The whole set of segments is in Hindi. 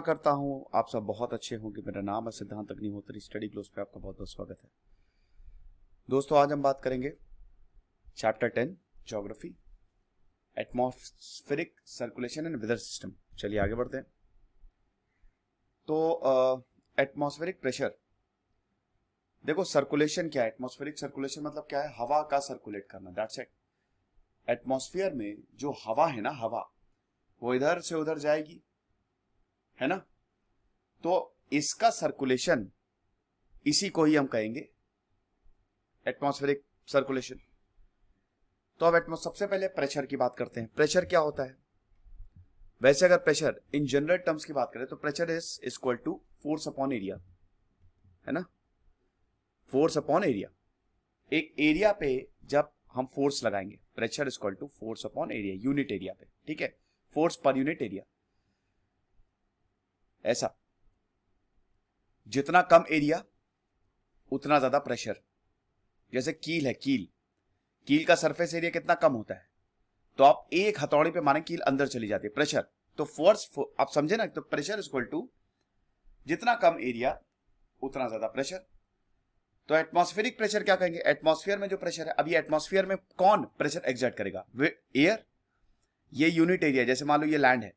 करता हूँ आप सब बहुत अच्छे होंगे। मेरा नाम है सिद्धांत अग्निहोत्री। स्टडी ग्लोस पे आपका बहुत बहुत स्वागत है। दोस्तों, आज हम बात करेंगे chapter 10 geography, atmospheric circulation and weather system. चलिए आगे बढ़ते हैं। तो एटमॉस्फेरिक प्रेशर, देखो सर्कुलेशन क्या है। एटमॉस्फेरिक सर्कुलेशन मतलब क्या है? हवा का सर्कुलेट करना, दैट्स इट। एटमॉस्फेयर में जो हवा है ना, हवा वो इधर से उधर जाएगी, है ना। तो इसका सर्कुलेशन, इसी को ही हम कहेंगे एटमॉस्फेरिक सर्कुलेशन। तो अब सबसे पहले प्रेशर की बात करते हैं। प्रेशर क्या होता है? वैसे अगर प्रेशर इन जनरल टर्म्स की बात करें तो pressure is equal to force upon area, है ना। फोर्स अपॉन एरिया, एक एरिया पे जब हम फोर्स लगाएंगे, pressure equal to force upon area, unit area पे, ठीक है। Force per unit area. ऐसा जितना कम एरिया उतना ज्यादा प्रेशर। जैसे कील है, कील का सरफेस एरिया कितना कम होता है, तो आप एक हथौड़ी पे मारें कील अंदर चली जाती है, प्रेशर। तो फोर्स आप समझे ना, तो प्रेशर इक्वल टू जितना कम एरिया उतना ज्यादा प्रेशर। तो एटमॉस्फेरिक प्रेशर क्या कहेंगे? एटमॉस्फेयर में जो प्रेशर है, अभी एटमॉस्फेयर में कौन प्रेशर एक्सर्ट करेगा? एयर। ये यूनिट एरिया, जैसे मान लो ये लैंड है,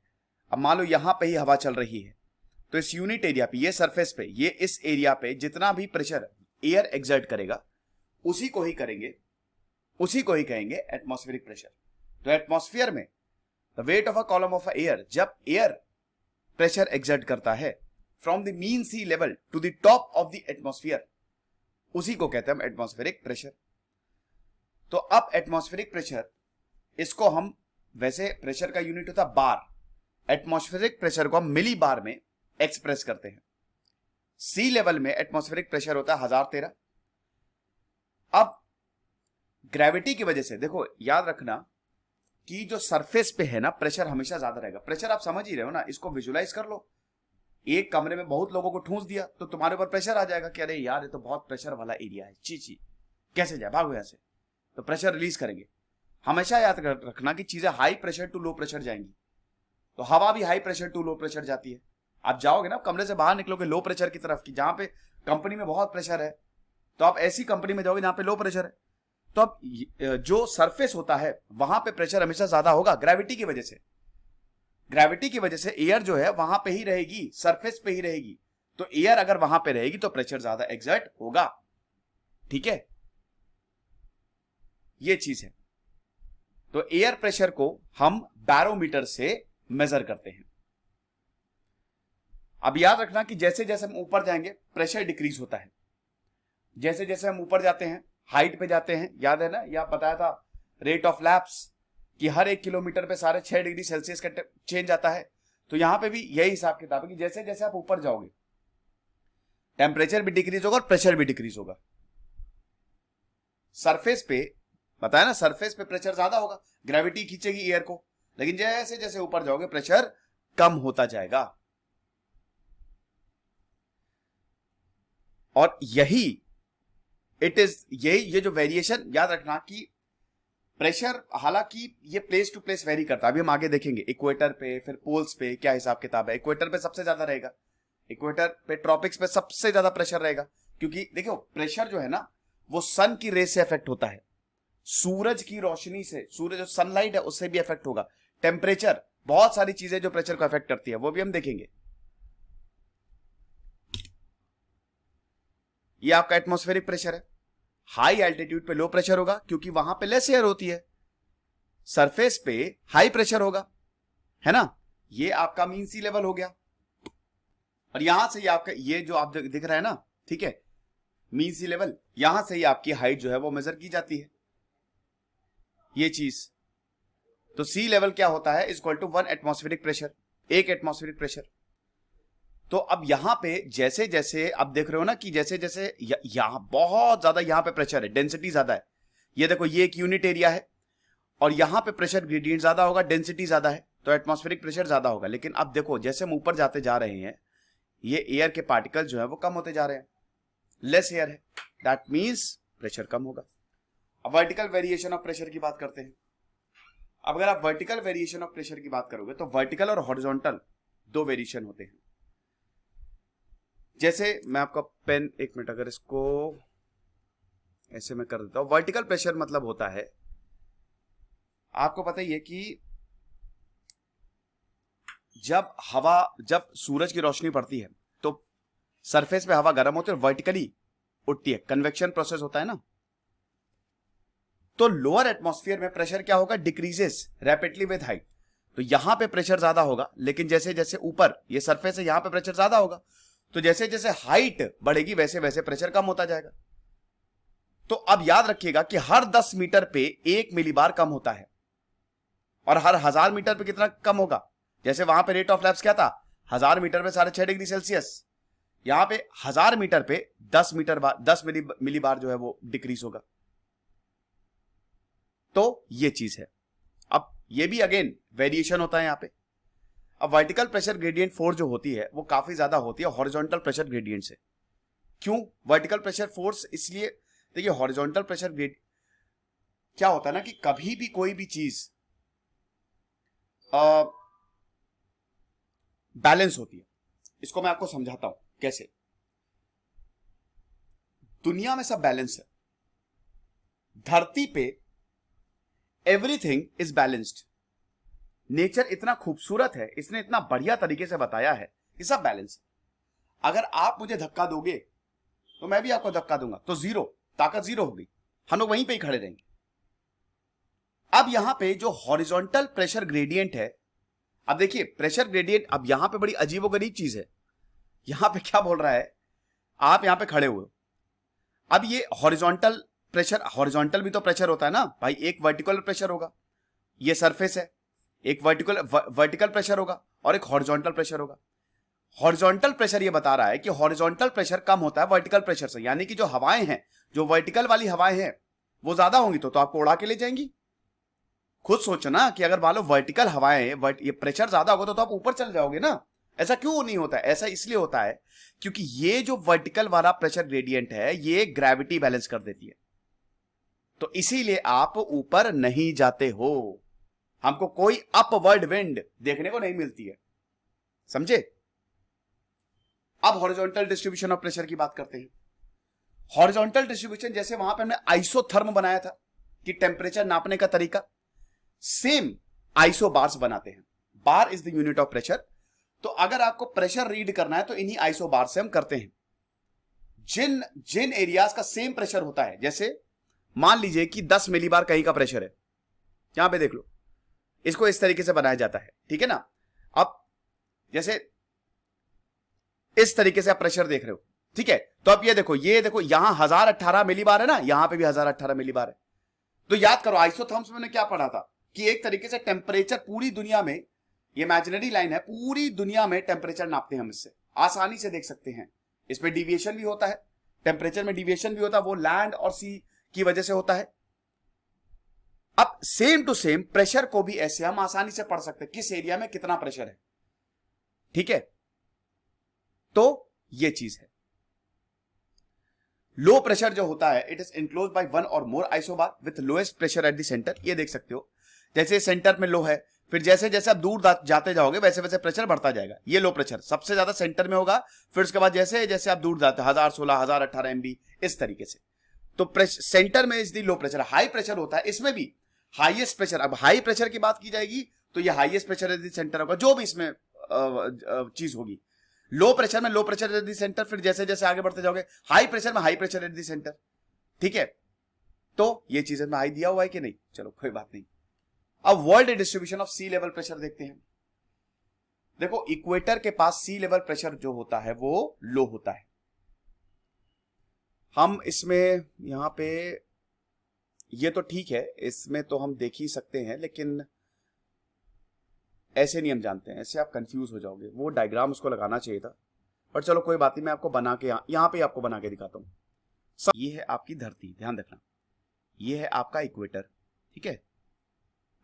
अब मान लो यहां पे ही हवा चल रही है, तो इस यूनिट एरिया पे, ये सरफेस पे, ये इस एरिया पे जितना भी प्रेशर एयर एक्सर्ट करेगा उसी को ही कहेंगे एटमॉस्फेरिक प्रेशर। तो एटमॉस्फेयर में the weight of a column of air, जब एयर प्रेशर एक्सर्ट करता है from the mean sea level to the top of the atmosphere, उसी को कहते हैं हम एटमॉस्फेरिक प्रेशर। तो अब एटमॉस्फेरिक प्रेशर, इसको हम, वैसे प्रेशर का यूनिट होता है बार, एटमॉस्फेरिक प्रेशर को हम मिली बार में एक्सप्रेस करते हैं। सी लेवल में एटमॉस्फेरिक प्रेशर होता है 1013। अब ग्रेविटी की वजह से, देखो याद रखना कि जो सरफेस पे है ना, प्रेशर हमेशा ज्यादा रहेगा। प्रेशर आप समझ ही रहे हो ना, इसको विजुलाइज कर लो। एक कमरे में बहुत लोगों को ठूंस दिया तो तुम्हारे ऊपर प्रेशर आ जाएगा कि अरे यार ये तो बहुत प्रेशर वाला एरिया है, ची कैसे जाए, भागो यहां से। तो प्रेशर रिलीज करेंगे। हमेशा याद रखना कि चीजें high pressure to low pressure जाएंगी। तो हवा भी high pressure to low pressure जाती है। आप जाओगे ना कमरे से बाहर निकलोगे लो प्रेशर की तरफ, की जहां पे कंपनी में बहुत प्रेशर है, तो आप ऐसी कंपनी में जाओगे जहां पे लो प्रेशर है। तो अब जो सरफेस होता है वहां पे प्रेशर हमेशा ज्यादा होगा ग्रेविटी की वजह से। ग्रेविटी की वजह से एयर जो है वहां पे ही रहेगी, सरफेस पे ही रहेगी। तो एयर अगर वहां पे रहेगी तो प्रेशर ज्यादा एक्सर्ट होगा, ठीक है। ये चीज है। तो एयर प्रेशर को हम बैरोमीटर से मेजर करते हैं। अब याद रखना कि जैसे जैसे हम ऊपर जाएंगे प्रेशर डिक्रीज होता है। जैसे जैसे हम ऊपर जाते हैं, हाइट पे जाते हैं, याद है ना, यह बताया था रेट ऑफ लैप्स कि हर 1 किलोमीटर पे 6.5 डिग्री सेल्सियस का चेंज आता है। तो यहां पे भी यही हिसाब किताब है कि जैसे जैसे आप ऊपर जाओगे टेम्परेचर भी डिक्रीज होगा और प्रेशर भी डिक्रीज होगा। सरफेस पे बताया ना, सरफेस पे प्रेशर ज्यादा होगा, ग्रेविटी खींचेगी एयर को, लेकिन जैसे जैसे ऊपर जाओगे प्रेशर कम होता जाएगा। और यही ये जो वेरिएशन, याद रखना कि प्रेशर, हालांकि ये प्लेस टू प्लेस वेरी करता है, अभी हम आगे देखेंगे। इक्वेटर पे, फिर पोल्स पे क्या हिसाब किताब है। इक्वेटर पे सबसे ज्यादा रहेगा, इक्वेटर पे, ट्रॉपिक्स पे सबसे ज्यादा प्रेशर रहेगा, क्योंकि देखो प्रेशर जो है ना वो सन की रेस से इफेक्ट होता है, सूरज की रोशनी से, सूरज जो सनलाइट है उससे भी इफेक्ट होगा। टेम्परेचर, बहुत सारी चीजें जो प्रेशर को इफेक्ट करती है वो भी हम देखेंगे। ये आपका एटमॉस्फेरिक प्रेशर है। हाई एल्टीट्यूड पे लो प्रेशर होगा क्योंकि वहां पे लेस एयर होती है, सरफेस पे हाई प्रेशर होगा, है ना। ये आपका मीन सी लेवल हो गया। और यहां से ये आपका, ये जो आप दिख रहा है ना, ठीक है, मीन सी लेवल, यहां से ही आपकी हाइट जो है वो मेजर की जाती है, ये चीज। तो सी लेवल क्या होता है? Equal to 1 atmospheric pressure, 1 atmospheric pressure. तो अब यहां पे जैसे जैसे आप देख रहे हो ना कि जैसे जैसे यहां बहुत ज्यादा, यहां पे प्रेशर है, डेंसिटी ज्यादा है। ये देखो ये एक यूनिट एरिया है और यहां पे प्रेशर ग्रेडियंट ज्यादा होगा, डेंसिटी ज्यादा है, तो एटमॉस्फेरिक प्रेशर ज्यादा होगा। लेकिन अब देखो जैसे हम ऊपर जाते जा रहे हैं, ये एयर के पार्टिकल जो है वो कम होते जा रहे हैं, लेस एयर है, दैट मीन्स प्रेशर कम होगा। अब वर्टिकल वेरिएशन ऑफ प्रेशर की बात करते हैं। अब अगर आप वर्टिकल वेरिएशन ऑफ प्रेशर की बात करोगे तो वर्टिकल और हॉरिजॉन्टल दो वेरिएशन होते हैं। जैसे मैं आपका पेन, एक मिनट, अगर इसको ऐसे मैं कर देता हूं, वर्टिकल प्रेशर मतलब होता है, आपको पता ही है कि जब सूरज की रोशनी पड़ती है तो सरफेस पे हवा गर्म होती है और वर्टिकली उठती है, कन्वेक्शन प्रोसेस होता है ना। तो लोअर एटमॉस्फेयर में प्रेशर क्या होगा, डिक्रीजेस रैपिडली विद हाइट। तो यहां पे प्रेशर ज्यादा होगा, लेकिन जैसे जैसे ऊपर ये सरफेस है यहां पे प्रेशर ज्यादा होगा, तो जैसे जैसे हाइट बढ़ेगी वैसे वैसे प्रेशर कम होता जाएगा। तो अब याद रखिएगा कि हर 10 मीटर पे 1 मिलीबार कम होता है, और हर 1000 मीटर पे कितना कम होगा। जैसे वहां पे रेट ऑफ लैप्स क्या था, 1000 मीटर पे 6.5 डिग्री सेल्सियस, यहां पे 1000 मीटर पे 10 मिलीबार जो है वो डिक्रीज होगा। तो ये चीज है। अब ये भी अगेन वेरिएशन होता है यहां पे। अब वर्टिकल प्रेशर ग्रेडियंट फोर्स जो होती है वो काफी ज्यादा होती है हॉरिजॉन्टल प्रेशर ग्रेडियंट से। क्यों वर्टिकल प्रेशर फोर्स, इसलिए देखिए हॉरिजॉन्टल प्रेशर ग्रेडियंट क्या होता है ना कि कभी भी कोई भी चीज बैलेंस होती है। इसको मैं आपको समझाता हूं कैसे। दुनिया में सब बैलेंस है, धरती पे एवरीथिंग इज बैलेंस्ड। नेचर इतना खूबसूरत है, इसने इतना बढ़िया तरीके से बताया है कि सब बैलेंस है। अगर आप मुझे धक्का दोगे तो मैं भी आपको धक्का दूंगा, तो जीरो, ताकत जीरो होगी, हम लोग वहीं पे ही खड़े रहेंगे। अब यहां पे जो हॉरिजॉन्टल प्रेशर ग्रेडियंट है, अब देखिए प्रेशर ग्रेडियंट, अब यहां पे बड़ी अजीबोगरीब चीज है। यहां पे क्या बोल रहा है, आप यहां पे खड़े हुए हो, अब ये हॉरिजॉन्टल प्रेशर, हॉरिजॉन्टल भी तो प्रेशर होता है ना भाई, एक वर्टिकल प्रेशर होगा, ये सरफेस है, एक वर्टिकल प्रेशर होगा और एक हॉरिजॉन्टल प्रेशर होगा। हॉरिजॉन्टल प्रेशर ये बता रहा है कि हॉरिजॉन्टल प्रेशर कम होता है वर्टिकल प्रेशर से, यानी कि जो हवाएं हैं, जो वर्टिकल वाली हवाएं हैं वो ज्यादा होंगी तो आपको उड़ा के ले जाएंगी। खुद सोचो ना कि अगर मान लो वर्टिकल हवाएं, ये प्रेशर ज्यादा होगा तो आप ऊपर चल जाओगे ना। ऐसा क्यों नहीं होता है, ऐसा इसलिए होता है क्योंकि ये जो वर्टिकल वाला प्रेशर ग्रेडियंट है ये ग्रेविटी बैलेंस कर देती है, तो इसीलिए आप ऊपर नहीं जाते हो, हमको कोई अपवर्ड विंड देखने को नहीं मिलती है, समझे। अब हॉरिजॉन्टल डिस्ट्रीब्यूशन ऑफ प्रेशर की बात करते हैं। हॉरिजॉन्टल डिस्ट्रीब्यूशन, जैसे वहां पे हमने आइसोथर्म बनाया था कि टेम्परेचर नापने का तरीका, सेम आइसो बार्स बनाते हैं। Bar is the unit of pressure. तो अगर आपको प्रेशर रीड करना है तो इन्हीं आइसो बार से हम करते हैं। जिन जिन एरियाज का सेम प्रेशर होता है, जैसे मान लीजिए कि 10 मिलीबार कहीं का प्रेशर है, यहां पे देख लो, इसको इस तरीके से बनाया जाता है, ठीक है ना। अब जैसे इस तरीके से आप प्रेशर देख रहे हो, ठीक है, तो अब ये देखो यहां 1018 मिलीबार है ना, यहां पे भी 1018 मिलीबार है। तो याद करो आइसोथर्म्स में क्या पढ़ा था कि एक तरीके से टेम्परेचर पूरी दुनिया में, ये इमेजिनरी लाइन है, पूरी दुनिया में टेम्परेचर नापते हैं हम, इससे आसानी से देख सकते हैं। इसमें डिविएशन भी होता है, टेम्परेचर में डिविएशन भी होता है, वो लैंड और सी की वजह से होता है। अब सेम टू सेम प्रेशर को भी ऐसे हम आसानी से पढ़ सकते हैं, किस एरिया में कितना प्रेशर है, ठीक है। तो ये चीज है। लो प्रेशर जो होता है, it is enclosed by one और more isobar with lowest pressure at the centre. ये देख सकते हो, जैसे सेंटर में लो है, फिर जैसे जैसे आप दूर जाते जाओगे वैसे वैसे प्रेशर बढ़ता जाएगा। ये लो प्रेशर सबसे ज्यादा सेंटर में होगा, फिर उसके बाद जैसे जैसे आप दूर जाते 1016 1018 MB इस तरीके से। तो सेंटर में is the low pressure. High pressure होता है, इसमें भी हाईएस्ट प्रेशर, अब हाई प्रेशर की बात की जाएगी तो ये highest pressure is the centre होगा, जो भी इसमें चीज होगी। लो प्रेशर में low pressure at the centre, फिर जैसे जैसे आगे बढ़ते जाओगे हाई प्रेशर में high pressure at the centre, ठीक है। तो ये चीजें में हाई दिया हुआ है कि नहीं, चलो कोई बात नहीं। अब world distribution of sea level pressure देखते हैं। देखो इक्वेटर के पास सी लेवल प्रेशर जो होता है वो लो होता है। हम इसमें यहां पे ये तो ठीक है, इसमें तो हम देख ही सकते हैं, लेकिन ऐसे नहीं हम जानते हैं, ऐसे आप कंफ्यूज हो जाओगे। वो डायग्राम उसको लगाना चाहिए था, पर चलो कोई बात नहीं, मैं आपको बना के यहां पे आपको बना के दिखाता हूं। ये है आपकी धरती, ध्यान रखना, ये है आपका इक्वेटर, ठीक है।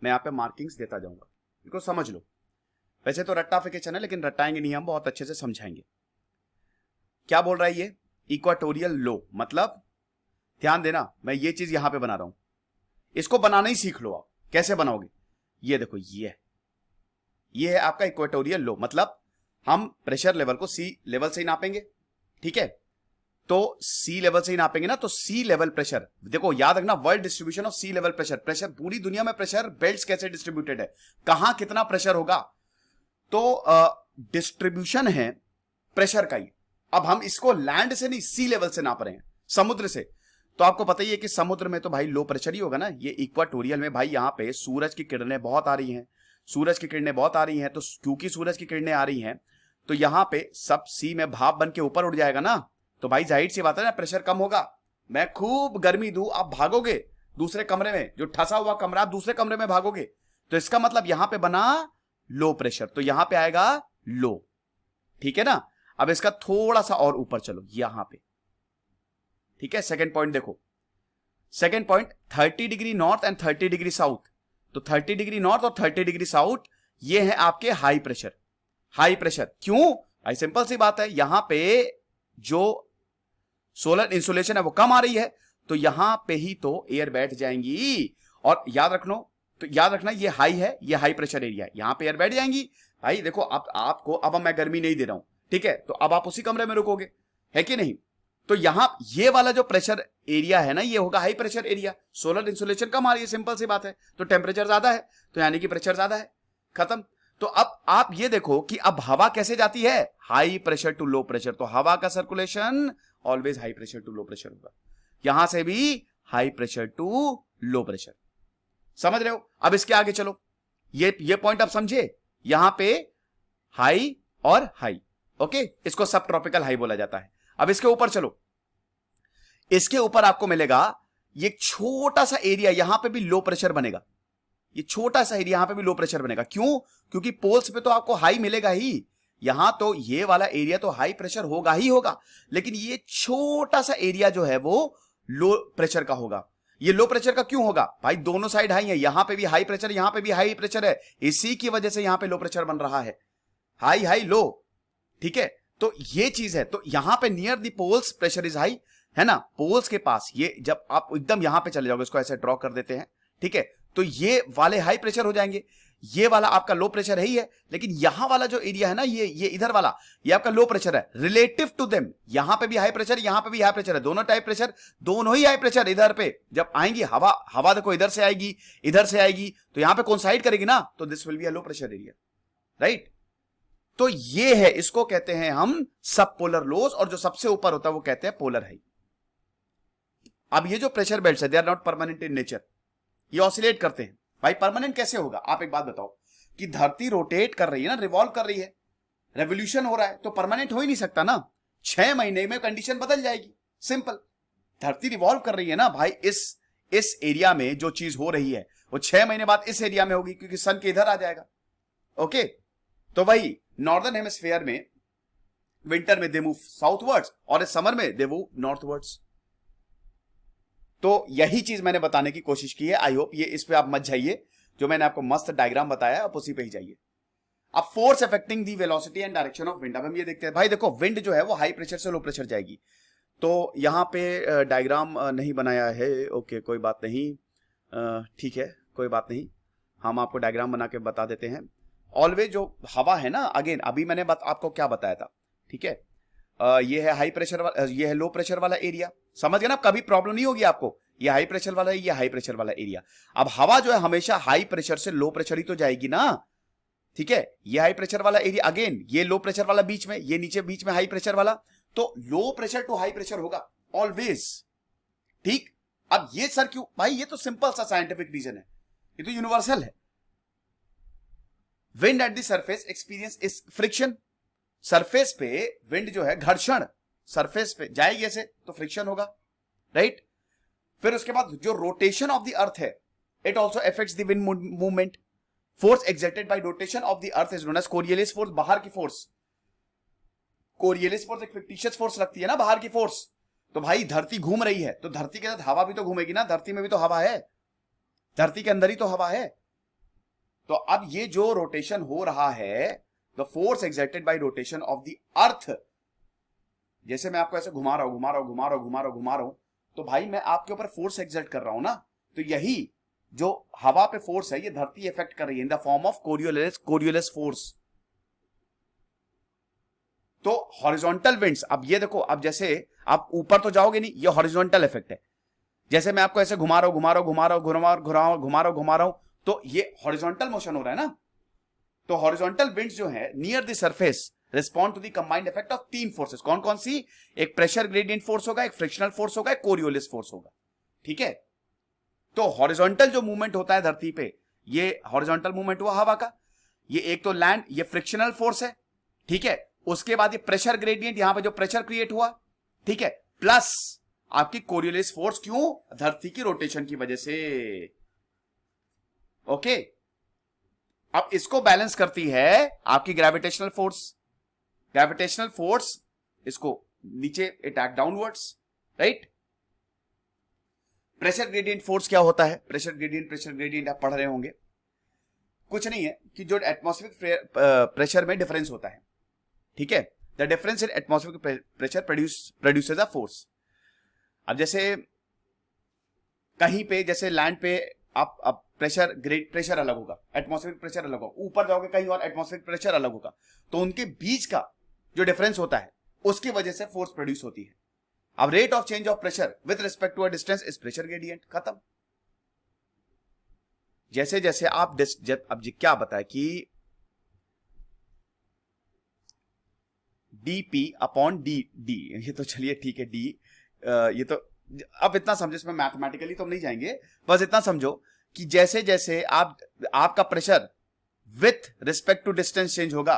मैं यहां पे मार्किंग्स देता जाऊंगा, इनको समझ लो। वैसे तो रट्टाफिकेशन है, लेकिन रट्टाएंगे नहीं, हम बहुत अच्छे से समझाएंगे। क्या बोल रहा है ये, इक्वाटोरियल लो, मतलब ध्यान देना, मैं ये चीज यहां पे बना रहा हूं, इसको बनाना ही सीख लो आप। कैसे बनाओगे, ये देखो, ये है आपका इक्वाटोरियल लो, मतलब हम प्रेशर लेवल को सी लेवल से ही नापेंगे, ठीक है, तो सी लेवल से ही नापेंगे ना, तो सी लेवल प्रेशर, देखो याद रखना, world distribution of sea level pressure, pressure पूरी दुनिया में प्रेशर बेल्ट्स कैसे डिस्ट्रीब्यूटेड है, कहां कितना प्रेशर होगा, तो डिस्ट्रीब्यूशन है प्रेशर का ही। अब हम इसको लैंड से नहीं, सी लेवल से नाप रहे हैं, समुद्र से। तो आपको पता ही है कि समुद्र में तो भाई लो प्रेशर ही होगा ना। ये इक्वाटोरियल में भाई यहां पे सूरज की किरणें बहुत आ रही हैं, सूरज की किरणें बहुत आ रही हैं, तो क्योंकि सूरज की किरणें आ रही हैं तो यहां पे सब सी में भाप बन के ऊपर उड़ जाएगा ना, तो भाई जाहिर सी बात है ना, प्रेशर कम होगा। मैं खूब गर्मी दूं, आप भागोगे दूसरे कमरे में, जो ठसा हुआ कमरा, आप दूसरे कमरे में भागोगे, तो इसका मतलब यहां पे बना लो प्रेशर, तो यहां पे आएगा लो, ठीक है ना। अब इसका थोड़ा सा और ऊपर चलो यहां पे, ठीक है। सेकंड पॉइंट देखो, second point 30 degree north and 30 degree south, तो 30 डिग्री नॉर्थ और 30 डिग्री साउथ ये है आपके हाई प्रेशर। हाई प्रेशर क्यों भाई, सिंपल सी बात है, यहां पे जो सोलर इंसुलेशन है वो कम आ रही है, तो यहां पे ही तो एयर बैठ जाएंगी। और याद रखना ये हाई है, ये हाई प्रेशर एरिया है, यहां पे एयर बैठ जाएंगी। भाई देखो आपको अब मैं गर्मी नहीं दे रहा हूं, ठीक है, तो अब आप उसी कमरे में रुकोगे, है कि नहीं। तो यहां ये वाला जो प्रेशर एरिया है ना, ये होगा high pressure area, solar insulation कम आ रही है, सिंपल सी बात है, तो टेम्परेचर ज्यादा है, तो यानी कि प्रेशर ज्यादा है, खत्म। तो अब आप ये देखो कि अब हवा कैसे जाती है, high pressure to low pressure, तो हवा का circulation always high pressure to low pressure होगा, यहां से भी high pressure to low pressure, समझ रहे हो। अब इसके आगे चलो, ये पॉइंट आप समझे, यहां पे हाई और हाई, ओके, इसको सब ट्रॉपिकल हाई बोला जाता है। अब इसके ऊपर चलो, इसके ऊपर आपको मिलेगा ये छोटा सा एरिया, यहां पे भी लो प्रेशर बनेगा, ये छोटा सा एरिया यहां पे भी लो प्रेशर बनेगा, क्यों, क्योंकि पोल्स पे तो आपको हाई मिलेगा ही, यहां तो ये वाला एरिया तो हाई प्रेशर होगा ही होगा, लेकिन ये छोटा सा एरिया जो है वो लो प्रेशर का होगा। ये लो प्रेशर का क्यों होगा भाई, दोनों साइड हाई है, यहां पे भी हाई प्रेशर, यहां पे भी हाई प्रेशर है, इसी की वजह से यहां पे लो प्रेशर बन रहा है, हाई हाई लो, ठीक है। तो ये चीज है, तो यहां पे near the poles pressure is high, है ना, पोल्स के पास, ये जब आप एकदम यहां पे चले जाओगे, इसको ऐसे ड्रॉ कर देते हैं, ठीक है, तो ये वाले हाई प्रेशर हो जाएंगे, ये वाला आपका लो प्रेशर है ही है, लेकिन यहां वाला जो एरिया है ना, ये इधर वाला, ये आपका लो प्रेशर है रिलेटिव टू देम, यहां पे भी हाई प्रेशर, यहां पे भी हाई प्रेशर है, दोनों टाइप प्रेशर, दोनों ही हाई प्रेशर। इधर पे जब आएंगी हवा देखो इधर से आएगी, इधर से आएगी, तो यहां पे कोइंसाइड करेगी ना, तो this will be a low pressure area, right. तो ये है, इसको कहते हैं हम सब पोलर लोज, और जो सबसे ऊपर होता है वो कहते हैं पोलर हाई। अब ये जो प्रेशर बेल्ट्स है, they are not permanent in nature, ये ऑसिलेट करते हैं। भाई परमानेंट कैसे होगा, आप एक बात बताओ, कि धरती रोटेट कर रही है ना, रिवॉल्व कर रही है, रेवोल्यूशन हो रहा है, तो परमानेंट हो ही नहीं सकता ना, 6 महीने में कंडीशन बदल जाएगी, सिंपल। धरती रिवॉल्व कर रही है ना भाई, इस एरिया में जो चीज हो रही है वो 6 महीने बाद इस एरिया में होगी, क्योंकि सन के इधर आ जाएगा, ओके। तो वही नॉर्दर्न हेमिस्फीयर में विंटर में दे मूव साउथवर्ड्स, और इस समर में दे मूव नॉर्थवर्ड्स। तो यही चीज मैंने बताने की कोशिश की है, आई होप ये इस पे आप मत जाइए, जो मैंने आपको मस्त डायग्राम बताया आप उसी पे ही जाइए। अब force affecting the velocity and direction of wind, अब हम ये देखते हैं। भाई देखो विंड जो है वो हाई प्रेशर से लो प्रेशर जाएगी, तो यहां पे डायग्राम नहीं बनाया है, ओके कोई बात नहीं, ठीक है कोई बात नहीं, हम आपको डायग्राम बना के बता देते हैं। ऑलवेज जो हवा है ना, अगेन अभी मैंने आपको क्या बताया था, ठीक है, ये है हाई प्रेशर वाला, ये है लो प्रेशर वाला एरिया, समझ गए ना, कभी प्रॉब्लम नहीं होगी आपको, ये हाई प्रेशर वाला है, ये हाई प्रेशर वाला एरिया। अब हवा जो है हमेशा हाई प्रेशर से लो प्रेशर ही तो जाएगी ना, ठीक है, ये हाई प्रेशर वाला एरिया, अगेन ये लो प्रेशर वाला बीच में, ये नीचे बीच में हाई प्रेशर वाला, तो low pressure to high pressure होगा ऑलवेज, ठीक। अब ये सर क्यों भाई, ये तो सिंपल सा साइंटिफिक रीजन है, ये तो यूनिवर्सल है। Wind eight the surface experience is friction, surface पे विंड जो है घर्षण, सरफेस पे जाएगी ऐसे तो फ्रिक्शन होगा, राइट। फिर उसके बाद जो रोटेशन ऑफ द अर्थ है, it also affects the wind movement, force exerted by rotation of the earth is known as Coriolis force, बाहर की फोर्स, कोरियलिस फोर्स एक फिक्टिशियस फोर्स लगती है ना, बाहर की फोर्स। तो भाई धरती घूम रही है, तो धरती के साथ हवा भी तो घूमेगी ना, धरती में भी तो हवा है, धरती के अंदर ही तो हवा है। तो अब ये जो रोटेशन हो रहा है, the force exerted by rotation of the अर्थ, जैसे मैं आपको ऐसे घुमा रहा हूं, तो भाई मैं आपके ऊपर फोर्स एक्सर्ट कर रहा हूं ना, तो यही जो हवा पे फोर्स है ये धरती इफेक्ट कर रही है in the form of Coriolis force. तो हॉरिजॉन्टल विंड्स, अब ये देखो, अब जैसे आप ऊपर तो जाओगे नहीं, ये हॉरिजॉन्टल इफेक्ट है। जैसे मैं आपको ऐसे घुमा रहा हूं, घुमा रहा हूं, घुमा रहा हूं, घुमा रहा हूं, घुमा रहा हूं, घुमा रहा हूं, घुमा रहा हूं, तो ये हॉरिजॉन्टल मोशन हो रहा है ना। तो हॉरिजॉन्टल विंड्स जो है near the surface respond to the combined effect of तीन फोर्सेस। कौन कौन सी? एक प्रेशर ग्रेडियंट फोर्स होगा, एक फ्रिक्शनल फोर्स होगा, एक कोरियोलिस फोर्स होगा। ठीक है, तो हॉरिजॉन्टल जो मूवमेंट होता है धरती पे, ये हॉरिजॉन्टल मूवमेंट हुआ हवा का, ये एक तो लैंड, ये फ्रिक्शनल फोर्स है। ठीक है, उसके बाद ये प्रेशर ग्रेडियंट, यहां पे जो प्रेशर क्रिएट हुआ, ठीक है, प्लस आपकी कोरियोलिस फोर्स, क्यों? धरती की रोटेशन की वजह से। ओके, अब इसको बैलेंस करती है आपकी ग्रेविटेशनल फोर्स। ग्रेविटेशनल फोर्स इसको नीचे attack downwards, right. Pressure gradient force क्या होता है? प्रेशर ग्रेडियंट आप पढ़ रहे होंगे, कुछ नहीं है कि जो एटमॉस्फेरिक प्रेशर में डिफरेंस होता है, ठीक है, the difference in atmospheric pressure produces a force. अब जैसे कहीं पे, जैसे लैंड पे आप प्रेशर ग्रेड प्रेशर अलग होगा, एटमॉस्फेरिक प्रेशर अलग होगा, ऊपर जाओगे कहीं और एटमॉस्फेरिक प्रेशर अलग होगा, तो उनके बीच का जो डिफरेंस होता है उसकी वजह से फोर्स प्रोड्यूस होती है। अब rate of change of pressure with respect to a distance is pressure gradient, खत्म। जैसे जैसे आप अब जी क्या बताए कि dp अपॉन डी, ये तो चलिए ठीक है, डी, ये तो अब इतना समझो, इसमें मैथमेटिकली तो हम नहीं जाएंगे, बस इतना समझो कि जैसे जैसे आपका pressure with respect to distance change होगा,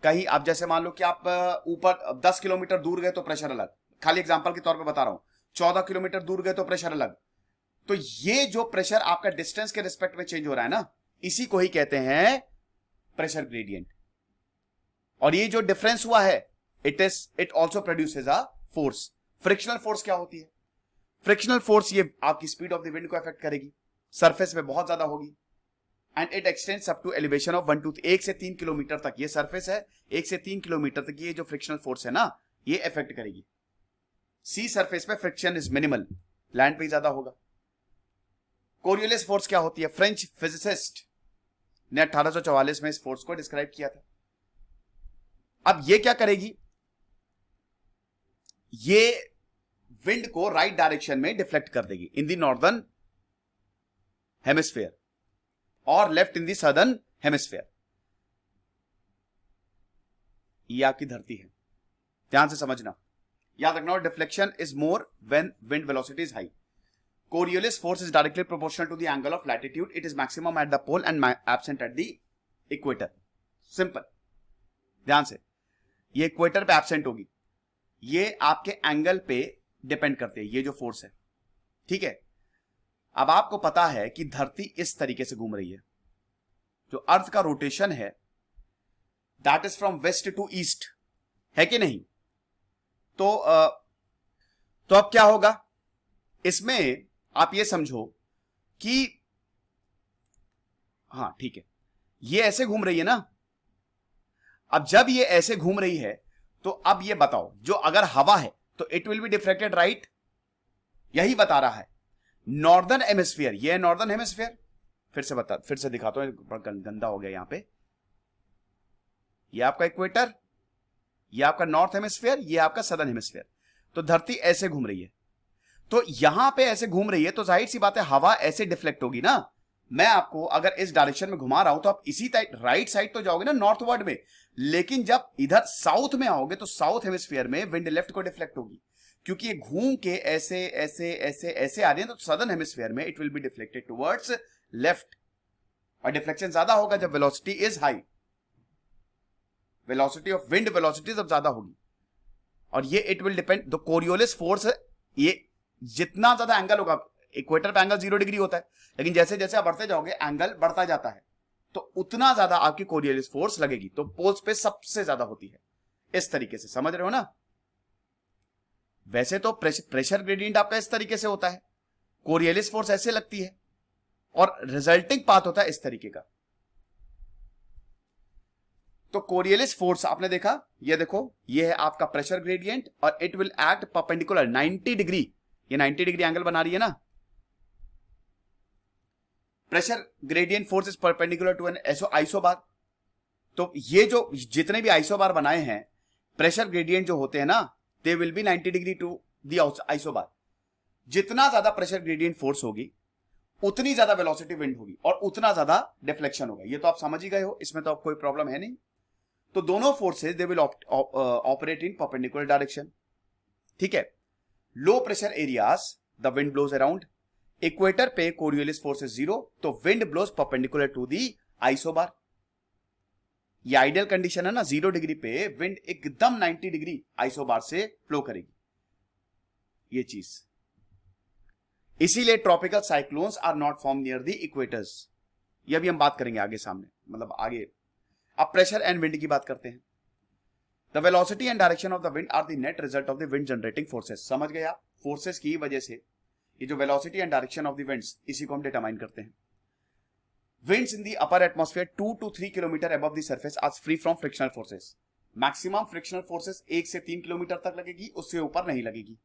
कहीं आप जैसे मान लो कि आप ऊपर 10 किलोमीटर दूर गए तो प्रेशर अलग, खाली एग्जांपल के तौर पे बता रहा हूं, 14 किलोमीटर दूर गए तो प्रेशर अलग। तो ये जो प्रेशर आपका डिस्टेंस के रिस्पेक्ट में चेंज हो रहा है ना, इसी को ही कहते हैं प्रेशर ग्रेडियंट। और ये जो डिफरेंस हुआ है, it also produces a force. Frictional force क्या होती है? फ्रिक्शनल फोर्स ये आपकी स्पीड ऑफ द विंड को अफेक्ट करेगी, सरफेस में बहुत ज्यादा होगी, and it extends up to elevation of 1 से 3 किलोमीटर तक। ये सरफेस है, 1 से 3 किलोमीटर तक ये जो फ्रिक्शनल फोर्स है ना, ये अफेक्ट करेगी। सी सरफेस पे फ्रिक्शन इज मिनिमल, लैंड पे ज्यादा होगा। कोरियोलिस फोर्स क्या होती है? फ्रेंच फिजिसिस्ट ने 1844 में इस फोर्स को डिस्क्राइब किया था। अब ये क्या करेगी? ये विंड को राइट डायरेक्शन में डिफ्लेक्ट कर देगी इन द नॉर्दर्न हेमिस्फीयर और left in the southern hemisphere. ये आपकी धरती है, ध्यान से समझना, याद रखना। Deflection is more when wind velocity is high. Coriolis force is directly proportional to the angle of latitude. It is maximum at the pole and absent at the equator. Simple. ध्यान से, ये इक्वेटर पे एब्सेंट होगी, ये आपके एंगल पे डिपेंड करते हैं ये जो फोर्स है, ठीक है। अब आपको पता है कि धरती इस तरीके से घूम रही है, जो अर्थ का रोटेशन है that is from west to east, है कि नहीं? तो अब क्या होगा इसमें? आप ये समझो कि हां ठीक है, ये ऐसे घूम रही है ना। अब जब ये ऐसे घूम रही है तो अब ये बताओ, जो अगर हवा है तो it will be deflected, right? यही बता रहा है नॉर्दर्न हेमिस्फीयर, ये है नॉर्दर्न हेमिस्फीयर। फिर से दिखाता हूं, गंदा हो गया यहां पे। ये आपका इक्वेटर, ये आपका नॉर्थ हेमिस्फीयर, ये आपका सदर्न हेमिस्फीयर। तो धरती ऐसे घूम रही है, तो यहां पे ऐसे घूम रही है, तो जाहिर सी बात है हवा ऐसे डिफ्लेक्ट होगी ना। मैं आपको अगर इस डायरेक्शन में घुमा रहा हूं तो आप इसी राइट साइड तो जाओगे ना, नॉर्थवर्ड में। लेकिन जब इधर साउथ में आओगे तो साउथ हेमिस्फीयर में विंड लेफ्ट को डिफ्लेक्ट होगी, क्योंकि ये घूम के ऐसे ऐसे ऐसे ऐसे आ रही है। तो सदर्न हेमिस्फीयर में it will be deflected towards left, और डिफ्लेक्शन ज्यादा होगा जब velocity is high. Velocity of wind velocity जब ज्यादा होगी, और ये it will depend the Coriolis force. ये जितना ज्यादा एंगल होगा, इक्वेटर पे एंगल 0 डिग्री होता है, लेकिन जैसे जैसे आप बढ़ते जाओगे एंगल बढ़ता जाता है, तो उतना ज्यादा आपकी कोरियोलिस फोर्स लगेगी। तो पोल्स पे सबसे ज्यादा होती है। इस तरीके से समझ रहे हो ना? वैसे तो प्रेशर ग्रेडियंट आपका इस तरीके से होता है, कोरियोलिस फोर्स ऐसे लगती है, और रिजल्टिंग पाथ होता है इस तरीके का। तो कोरियोलिस फोर्स आपने देखा, ये देखो, ये है आपका प्रेशर ग्रेडियंट, और it will act perpendicular 90 degree. ये 90 डिग्री एंगल बना रही है ना। Pressure gradient force is perpendicular to an isobar. तो ये जो जितने भी आइसोबार बनाए हैं, प्रेशर ग्रेडियंट जो होते हैं ना, they will be 90 degree to the isobar. जितना ज्यादा प्रेशर ग्रेडियंट फोर्स होगी उतनी ज्यादा वेलोसिटी विंड होगी और उतना ज्यादा डिफ्लेक्शन होगा। ये तो आप समझ ही गए हो, इसमें तो आप कोई प्रॉब्लम है नहीं। तो दोनों forces they will operate in perpendicular direction, ठीक है। Low pressure areas the wind blows around, equator पे कोरियोलिस फोर्स इज 0, तो wind blows perpendicular to the isobar. ये आइडियल कंडीशन है ना, 0 डिग्री पे विंड एकदम 90 डिग्री आइसोबार से फ्लो करेगी, ये चीज। इसीलिए tropical cyclones are not form near the equators. ये भी हम बात करेंगे आगे सामने, मतलब आगे। अब प्रेशर एंड विंड की बात करते हैं। The velocity and direction of the wind are the net result of the wind generating forces. समझ गया, फोर्सेस की वजह से ये जो velocity and direction of the winds, इसी को हम डिटरमाइन करते हैं। Winds in the upper atmosphere 2 to 3 kilometre above the surface are free from frictional forces. Maximum frictional forces 1 से 3 किलोमीटर तक लगेगी, उससे ऊपर नहीं लगेगी।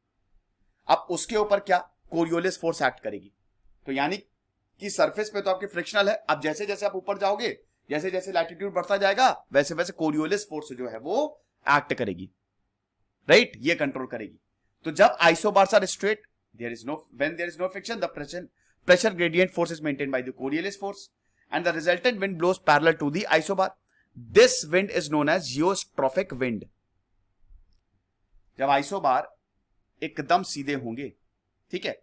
अब उसके ऊपर क्या, कोरियोलिस फोर्स एक्ट करेगी। तो यानी कि सरफेस पे तो आपके फ्रिक्शनल है, अब जैसे जैसे आप ऊपर जाओगे, जैसे जैसे लैटिट्यूड बढ़ता जाएगा, वैसे वैसे कोरियोलिस फोर्स जो है वो एक्ट करेगी, राइट, ये कंट्रोल करेगी। तो जब isobars are straight, when there is no friction, the pressure gradient force is maintained by the Coriolis force and the resultant wind blows parallel to the isobar. This wind is known as geostrophic wind. जब आइसोबार एकदम सीधे होंगे, ठीक है,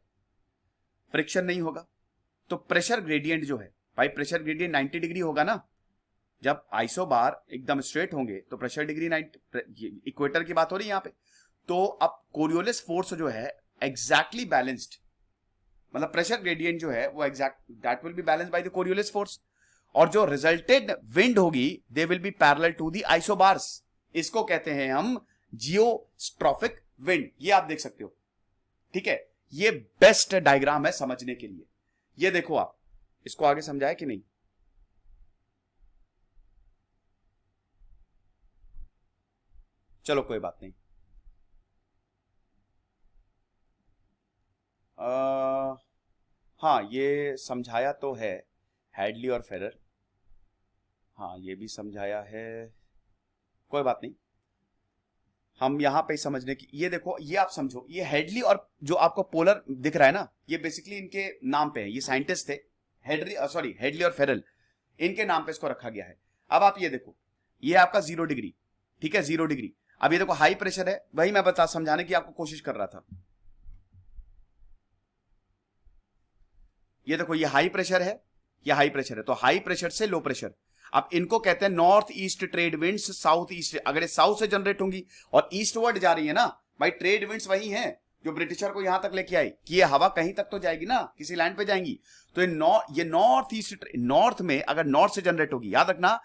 फ्रिक्शन नहीं होगा, तो प्रेशर ग्रेडियंट जो है भाई, प्रेशर ग्रेडियंट 90 डिग्री होगा ना। जब आइसोबार एकदम स्ट्रेट होंगे तो प्रेशर डिग्री 90, इक्वेटर की बात हो रही है यहां पे। तो अब कोरियोलिस फोर्स जो है एग्जैक्टली बैलेंस्ड, मतलब प्रेशर ग्रेडियंट जो है वो exact, that will be balanced by the Coriolis force, और जो रिजल्टेड विंड होगी they will be parallel to the isobars. इसको कहते हैं हम जियोस्ट्रॉफिक विंड। ये आप देख सकते हो, ठीक है। ये बेस्ट डायग्राम है समझने के लिए। ये देखो, आप इसको आगे समझाया कि नहीं? चलो कोई बात नहीं। हाँ, ये समझाया तो है हैडली और फेरर, हाँ ये भी समझाया है, कोई बात नहीं। हम यहां पे समझने की, ये देखो, ये आप समझो, ये हेडली और जो आपको पोलर दिख रहा है ना, ये बेसिकली इनके नाम पे है। ये साइंटिस्ट थे, हेडली और फेरल, इनके नाम पे इसको रखा गया है। अब आप ये देखो, ये आपका 0 डिग्री, ठीक है, 0 डिग्री। अब ये देखो हाई प्रेशर है, वही मैं बता समझाने की आपको कोशिश कर रहा था। ये देखो, ये हाई प्रेशर है, ये हाई प्रेशर है, तो हाई प्रेशर से लो प्रेशर। अब इनको कहते हैं north east trade winds, south east. अगर ये साउथ से जनरेट होंगी और ईस्टवर्ड जा रही है ना भाई, ट्रेड विंड्स वही हैं जो ब्रिटिशर को यहां तक लेके आई कि ये हवा कहीं तक तो जाएगी ना, किसी लैंड पे जाएंगी। तो ये नॉर्थ ईस्ट, नॉर्थ में अगर नॉर्थ से जनरेट होगी, याद रखना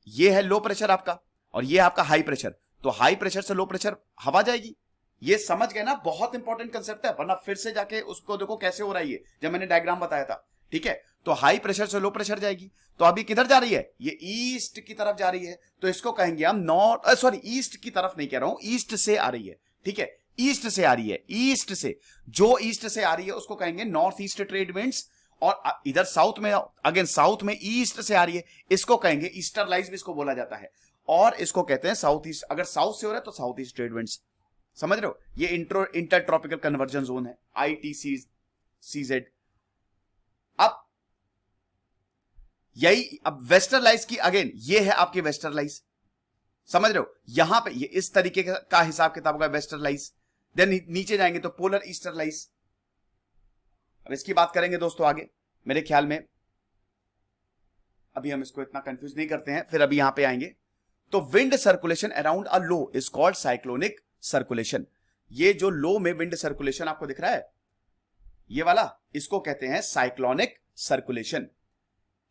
ये है लो प्रेशर आपका और ये आपका हाई प्रेशर। तो हाई प्रेशर से लो प्रेशर हवा जाएगी। ये समझ गए ना, बहुत इंपॉर्टेंट कंसेप्ट है, वरना फिर से जाके उसको देखो कैसे हो रहा है ये, जब मैंने डायग्राम बताया था, ठीक है। तो हाई प्रेशर से लो प्रेशर जाएगी, तो अभी किधर जा रही है, ये ईस्ट की तरफ जा रही है, तो इसको कहेंगे हम ईस्ट की तरफ नहीं कह रहा हूं, ईस्ट से आ रही है, ठीक है, ईस्ट से आ रही है, ईस्ट से, जो ईस्ट से आ रही है उसको कहेंगे नॉर्थ ईस्ट ट्रेड विंड्स। और इधर साउथ में, अगेन साउथ में ईस्ट से आ रही है, इसको कहेंगे ईस्टरलाइज भी इसको बोला जाता है, और इसको कहते हैं साउथ ईस्ट। अगर साउथ से हो रहा है तो साउथ ईस्ट ट्रेड विंड्स, समझ रहे हो। ये इंटर ट्रॉपिकल कन्वर्जन जोन है, ITCZ। अब यही, अब वेस्टरलाइज की, अगेन ये है आपकी वेस्टरलाइज, समझ रहे हो। यहां पे ये इस तरीके का हिसाब किताब का वेस्टरलाइज, देन नीचे जाएंगे तो पोलर ईस्टरलाइज। अब इसकी बात करेंगे दोस्तों आगे, मेरे ख्याल में अभी हम इसको इतना कंफ्यूज नहीं करते हैं, फिर अभी यहां पे आएंगे। तो wind circulation around a low is called cyclonic circulation. ये जो लो में विंड सर्कुलेशन आपको दिख रहा है, ये वाला, इसको कहते हैं साइक्लोनिक सर्कुलेशन।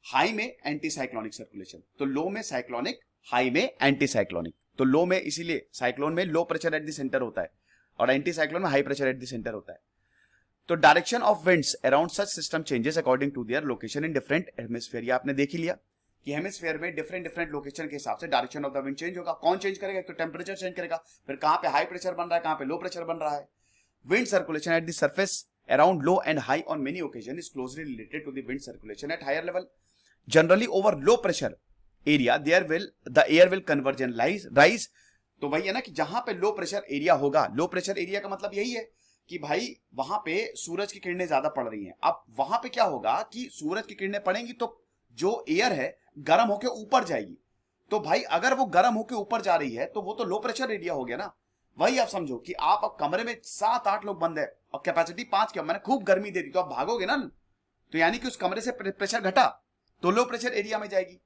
हाई में एंटी साइक्लोनिक सर्कुलेशन, तो लो में साइक्लोनिक, हाई में एंटी साइक्लोनिक। तो लो में, इसीलिए साइक्लोन में low pressure at the centre होता है और एंटी साइक्लोन में high pressure at the centre होता है। तो direction of winds around such system changes according to their location in different hemisphere. ये आपने देख ही लिया कि हेमिस्फीयर में डिफरेंट लोकेशन के हिसाब से direction of the wind change होगा। कौन चेंज करेगा, तो टेंपरेचर चेंज करेगा, फिर कहां पे हाई प्रेशर बन रहा है, कहां पे लो प्रेशर बन रहा है। Wind circulation eight the surface around low and high on many occasions is closely related to the wind circulation at higher level. Generally over low pressure area the air will converge and rise. तो वही है ना कि जहां पे लो प्रेशर एरिया होगा, लो प्रेशर एरिया का मतलब यही है कि भाई वहां पे सूरज की किरणें ज्यादा पड़ रही हैं। अब वहां पे क्या होगा कि सूरज की किरणें पड़ेंगी तो जो एयर है गर्म होके ऊपर जाएगी। तो भाई अगर वो गर्म होके ऊपर जा रही है तो वो तो लो प्रेशर एरिया हो गया ना। वही आप समझो कि आप अब कमरे में 7-8 लोग बंद है और कैपेसिटी 5 की, मैंने खूब गर्मी दे दी, तो आप भागोगे ना, तो यानी कि उस कमरे से प्रेशर घटा तो लो प्रेशर एरिया में जाएगी,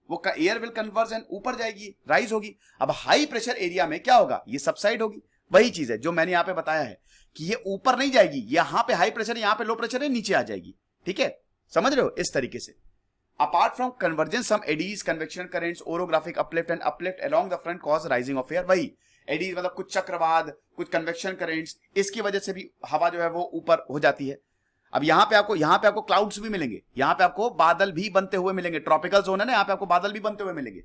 वो एयर विल कन्वर्ज एंड ऊपर जाएगी, राइज होगी। अब हाई प्रेशर एरिया में क्या होगा, ये सबसाइड होगी। वही चीज है जो मैंने यहां पे बताया है कि ये ऊपर नहीं जाएगी, यहां पे हाई प्रेशर है, यहां पे लो प्रेशर है, नीचे आ जाएगी। ठीक है, समझ रहे हो, इस तरीके से। Apart from convergence some eddies, convection currents, orographic uplift and uplift along the front cause rising of air. वही एडीज मतलब कुछ चक्रवात, कुछ कन्वेक्शन करेंट्स, इसकी वजह से भी हवा जो है वो ऊपर हो जाती है। अब यहां पे आपको क्लाउड्स भी मिलेंगे, यहां पे आपको बादल भी बनते हुए मिलेंगे। ट्रॉपिकल जोन है ना, यहां पे आपको बादल भी बनते हुए मिलेंगे।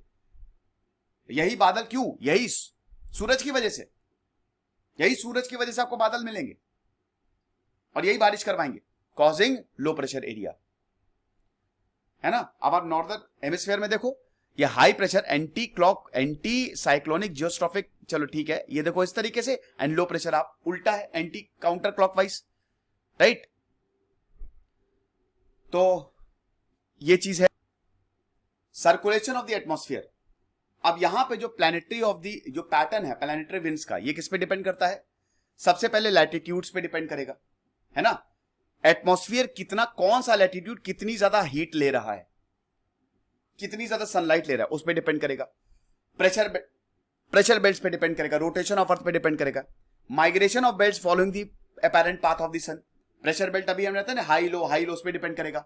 यही बादल क्यों, यही सूरज की वजह से, यही सूरज की वजह से आपको बादल मिलेंगे और यही बारिश करवाएंगे, कॉजिंग लो प्रेशर एरिया, है ना। अब आप नॉर्दर्न हेमिस्फीयर में देखो, ये high pressure anti cyclonic geostrophic, चलो ठीक है, ये देखो इस तरीके से, एंड लो प्रेशर आप उल्टा है, एंटी काउंटर क्लॉकवाइज, राइट। तो ये चीज है सर्कुलेशन ऑफ द एटमॉस्फेयर। अब यहां पे जो प्लैनेटरी ऑफ द जो पैटर्न है प्लैनेटरी विंड्स का, ये किस पे डिपेंड करता है, सबसे पहले लैटिट्यूड्स पे डिपेंड करेगा, है ना। एटमॉस्फेयर कितना, कौन सा लैटिट्यूड कितनी ज्यादा हीट ले रहा है, कितनी ज्यादा सनलाइट ले रहा है, उस पर डिपेंड करेगा। प्रेशर बेल्ट्स पे डिपेंड करेगा, रोटेशन ऑफ अर्थ पे डिपेंड करेगा, migration of belts following the apparent path of the sun. Pressure belt अभी हम रहते हैं ना हाई लो उस पे डिपेंड करेगा।